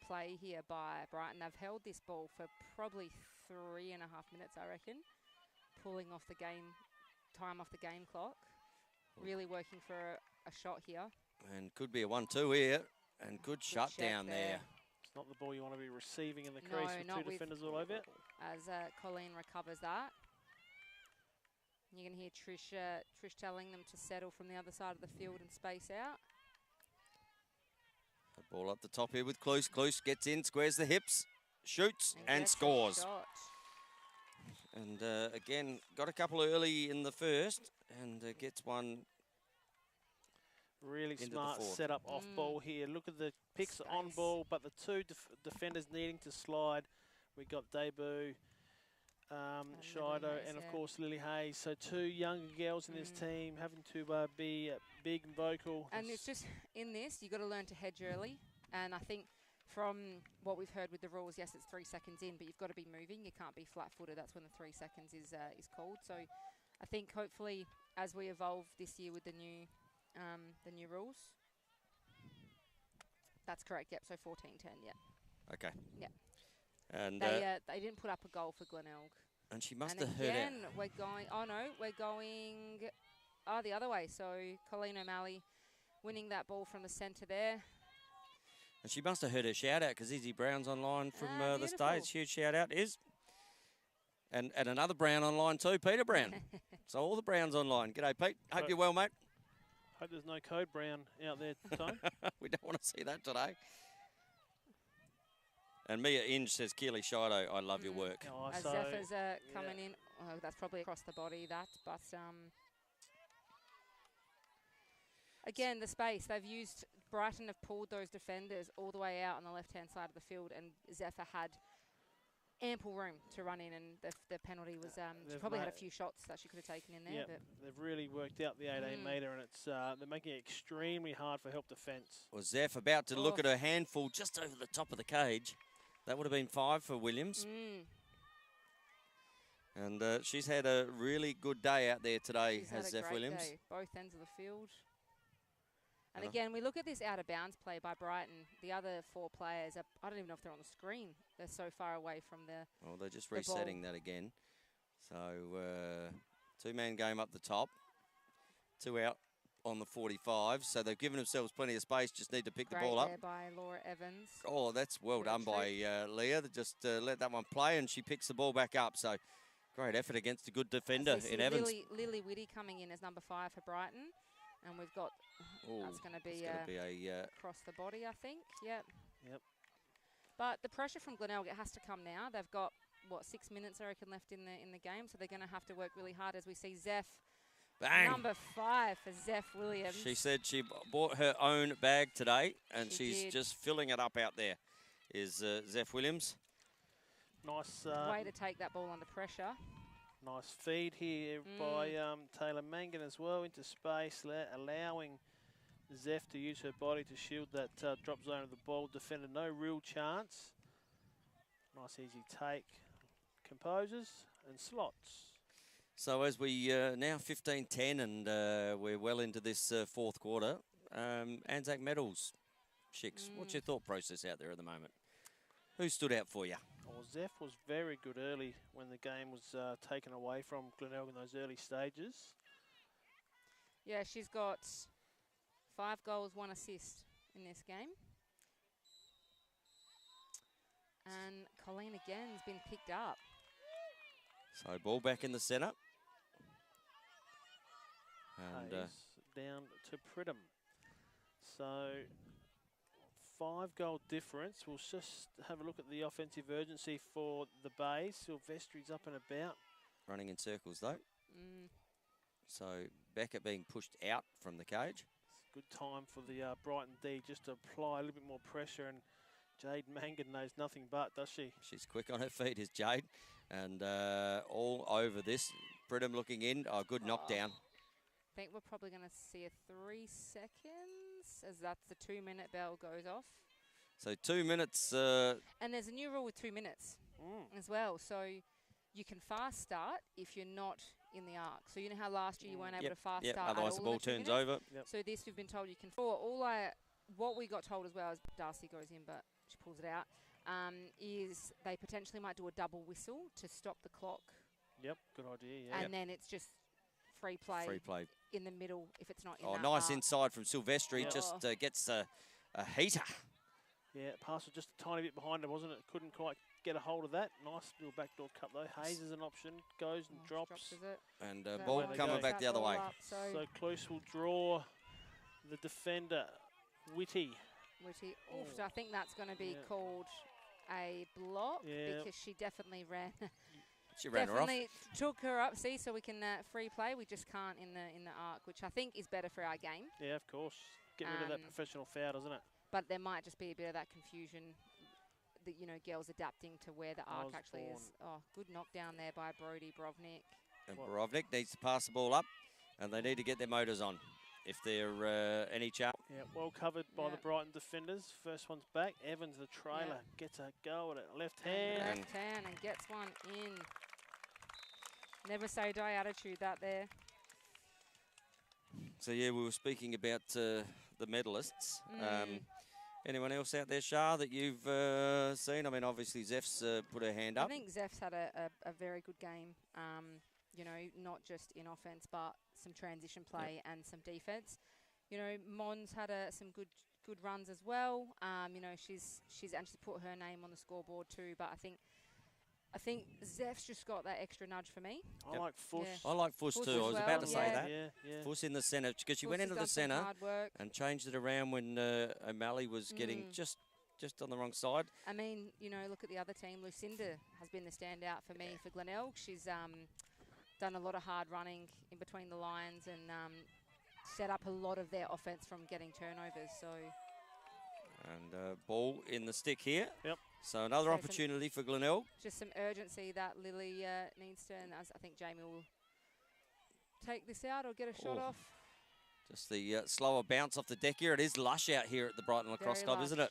play here by Brighton. They've held this ball for probably 3.5 minutes, I reckon, pulling off the time off the game clock. Really working for a shot here. And could be a 1-2 here, and good shut down there. It's not the ball you want to be receiving in the crease with two defenders all over it. As Colleen recovers that. You can hear Trish telling them to settle from the other side of the field and space out. The ball up the top here with Kloos. Kloos gets in, squares the hips, shoots and scores. And again, got a couple early in the first and gets one. Really smart setup off ball here. Look at the picks on ball, but the two defenders needing to slide. We got debut, Shido, and of course Lily Hayes. So two younger girls in this team having to be big and vocal. And it's just in this, you've got to learn to hedge early. And I think from what we've heard with the rules, yes, it's 3 seconds in, but you've got to be moving. You can't be flat-footed. That's when the 3 seconds is called. So I think hopefully as we evolve this year with the new rules. That's correct. Yep. So 14-10. Yeah. Okay. Yeah. And they didn't put up a goal for Glenelg. And she must have heard it. We're going. Oh no, we're going. Oh, the other way. So Colleen O'Malley winning that ball from the centre there. And she must have heard her shout out because Izzy Brown's online from the beautiful. States. Huge shout out is. And another Brown online too, Peter Brown. So all the Browns online. G'day, Pete. Hope you're well, mate. Hope there's no code brown out there, Tom. We don't want to see that today. And Mia Inge says, Keely Shido, I love your work. Oh, As so, Zephyr's coming in, oh, that's probably across the body, but again, the space, they've used, Brighton have pulled those defenders all the way out on the left-hand side of the field, and Zephyr had ample room to run in, and the penalty was, she probably had a few shots that she could have taken in there. Yeah, but they've really worked out the 18 metre, and it's they're making it extremely hard for help defence. Was Zeph about to look at her handful just over the top of the cage. That would have been 5 for Williams. And she's had a really good day out there today, has Zeph Williams. Day, both ends of the field. And again, we look at this out-of-bounds play by Brighton. The other 4 players, I don't even know if they're on the screen. They're so far away from the Oh, they're just resetting that again. So, 2-man game up the top. 2 out on the 45. So they've given themselves plenty of space, just need to pick the ball up. There by Laura Evans. Oh, that's well done by Leah. Just let that one play, and she picks the ball back up. So, great effort against a good defender in Evans. Lily Whitty coming in as number 5 for Brighton. And we've got, that's going to be a across the body, I think. Yep. But the pressure from Glenelg, it has to come now. They've got, what, 6 minutes, I reckon, left in the game. So they're going to have to work really hard as we see Zeph. Bang. Number 5 for Zeph Williams. She said she bought her own bag today, and she's did. just filling it up out there, is Zeph Williams. Nice way to take that ball under pressure. Nice feed here by Taylor Mangan as well into space, allowing Zeph to use her body to shield that drop zone of the ball. Defender, no real chance. Nice easy take. Composes and slots. So as we now 15-10 and we're well into this 4th quarter, ANZAC medals, Shix, what's your thought process out there at the moment? Who stood out for you? Well, Zeph was very good early when the game was taken away from Glenelg in those early stages. Yeah, she's got 5 goals, 1 assist in this game. And Colleen again has been picked up. So ball back in the centre. And down to Pridham. So 5-goal difference. We'll just have a look at the offensive urgency for the Bays. Silvestri's up and about. Running in circles though. So Beckett being pushed out from the cage. It's a good time for the Brighton D just to apply a little bit more pressure, and Jade Mangan knows nothing but, does she? She's quick on her feet, is Jade. And all over this. Pridham looking in. Oh, good knockdown. I think we're probably going to see a 3 seconds as that's the 2-minute bell goes off. So 2 minutes. And there's a new rule with 2 minutes as well. So you can fast start if you're not in the arc. So you know how last year you weren't able to fast start. Otherwise the ball turns over. So this we've been told you can. What we got told as well as Darcy goes in, but she pulls it out, is they potentially might do a double whistle to stop the clock. Yep, good idea. Yeah. And then it's just free play in the middle if it's not in that nice arc. inside from Silvestri. Just gets a heater. Yeah, pass was just a tiny bit behind her, wasn't it? Couldn't quite get a hold of that. Nice little backdoor cut though. Hayes is an option. Goes and drops. And ball coming back the other way. So Close will draw the defender, Whitty. Oof, I think that's going to be called a block because she definitely ran. She ran her off. Took her up. See, so we can free play. We just can't in the arc, which I think is better for our game. Yeah, of course. Get rid of that professional foul, doesn't it? But there might just be a bit of that confusion. That girls adapting to where the arc actually is. Oh, good knockdown there by Brodie Brovnik. And Brovnik needs to pass the ball up, and they need to get their motors on if they're any chance. Yeah, well covered by the Brighton defenders. First one's back. Evans, the trailer, gets a go at it. Left hand. Left hand and gets one in. Never say die attitude that there. So, yeah, we were speaking about the medalists. Anyone else out there, Shah, that you've seen? I mean, obviously, Zeph's put her hand up. I think Zeph's had a very good game, not just in offense, but some transition play and some defense. Mon's had some good runs as well. She's actually put her name on the scoreboard too, but I think I think Zeph's just got that extra nudge for me. I like Fuss. Yeah. I like Fuss Fuss too. as I was well, about to say yeah. that. Yeah. Fuss in the centre, because she Fuss went has into the done some centre hard work. and changed it around when O'Malley was getting just on the wrong side. I mean, you know, look at the other team. Lucinda has been the standout for me for Glenelg. She's done a lot of hard running in between the lines and set up a lot of their offense from getting turnovers. So. And ball in the stick here. Yep. So another opportunity for Glenelg. Just some urgency that Lily needs to, and I think Jamie will take this out or get a shot off. Just the slower bounce off the deck here. It is lush out here at the Brighton Lacrosse Club, isn't it?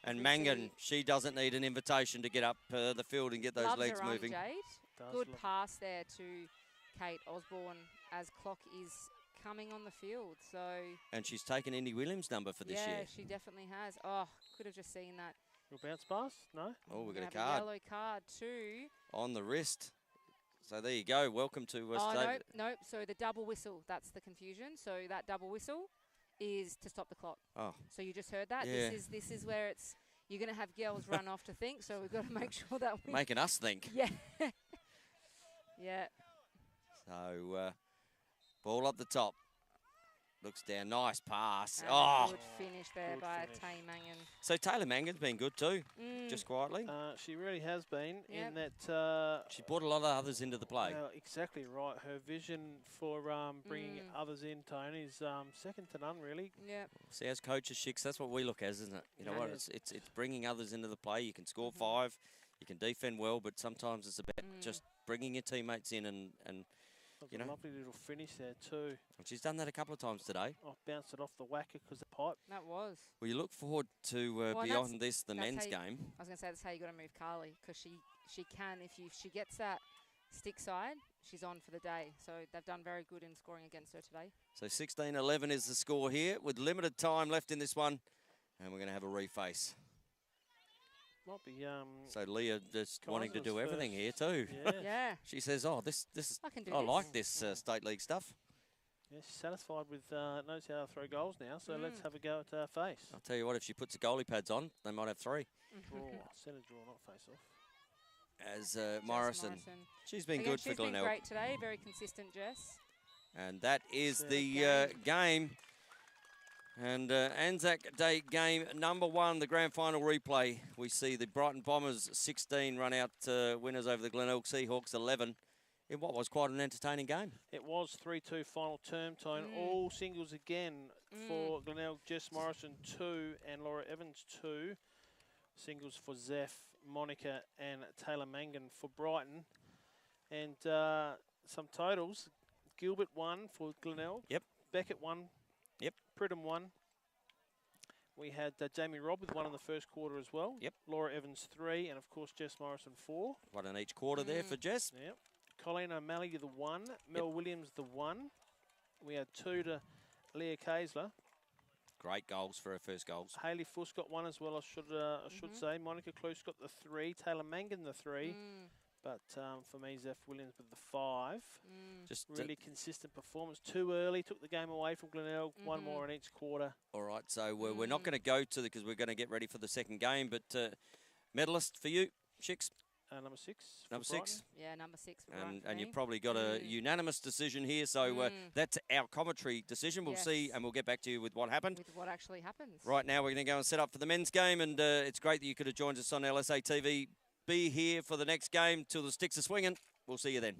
And Good Mangan, she doesn't need an invitation to get up the field and get those legs her moving. Jade. Good pass there to Kate Osborne as clock is coming on the field. So. And she's taken Indy Williams' number for this year. Yeah, she definitely has. Oh, could have just seen that. Little bounce pass? No? Oh, we've got a A card. yellow card too. On the wrist. So there you go. Welcome to nope. So the double whistle, that's the confusion. So that double whistle is to stop the clock. Oh. So you just heard that? Yeah. This is where it's, you're going to have girls run off to think, so we've got to make sure that we... Making us think. Yeah. Yeah. So, ball up the top. Looks down. Nice pass. Good finish there by Tay Mangan. So Taylor Mangan's been good too, just quietly. She really has been in that... she brought a lot of others into the play. Exactly right. Her vision for bringing others in, Tony, is second to none, really. Yeah. See, as coaches, Shicks, that's what we look at, isn't it? You know what? It's bringing others into the play. You can score 5, you can defend well, but sometimes it's about just bringing your teammates in and you know. Lovely little finish there too. And she's done that a couple of times today. Bounced it off the whacker because the pipe. That was. Well, you look forward to beyond this, the men's game. I was going to say that's how you got to move Carly, because she can, if she gets that stick side, she's on for the day. So they've done very good in scoring against her today. So 16-11 is the score here with limited time left in this one, and we're going to have a reface. Might be. So Leah just wanting to do everything here too. Yeah. She says, "Oh, this is. I like this state league stuff." Yeah, she's satisfied with knows how to throw goals now. So let's have a go at face. I'll tell you what, if she puts the goalie pads on, they might have 3. Draw, centre draw, not face off. As Morrison, she's been good for Glenelg. She's been great today. Very consistent, Jess. And that is the game. And ANZAC Day game number 1, the grand final replay. We see the Brighton Bombers 16 run out winners over the Glenelg Seahawks 11 in what was quite an entertaining game. It was 3-2 final term time. All singles again for Glenelg. Jess Morrison 2 and Laura Evans 2. Singles for Zeph, Monica and Taylor Mangan for Brighton. And some totals. Gilbert 1 for Glenelg. Yep. Beckett 1. Yep. Pridham 1. We had Jamie Robb with 1 in the first quarter as well. Yep. Laura Evans 3, and of course Jess Morrison 4. 1 in each quarter there for Jess. Yep. Colleen O'Malley the 1. Mel Williams the 1. We had 2 to Leah Kaysler. Great goals for her first goals. Hayley Fuss got 1 as well. I should say. Monica Cluse got the 3. Taylor Mangan the 3. But for me, Zeph Williams with the 5. Just really consistent performance. Too early, took the game away from Glenelg. 1 more in each quarter. All right, so we're not going to go to because we're going to get ready for the second game. But medalist for you, Shicks? Number 6. Number 6. Yeah, number 6. For Brighton and you've probably got a unanimous decision here. So that's our commentary decision. We'll see, and we'll get back to you with what happened. With what actually happens. Right now, we're going to go and set up for the men's game, and it's great that you could have joined us on LSA TV. Be here for the next game till the sticks are swinging. We'll see you then.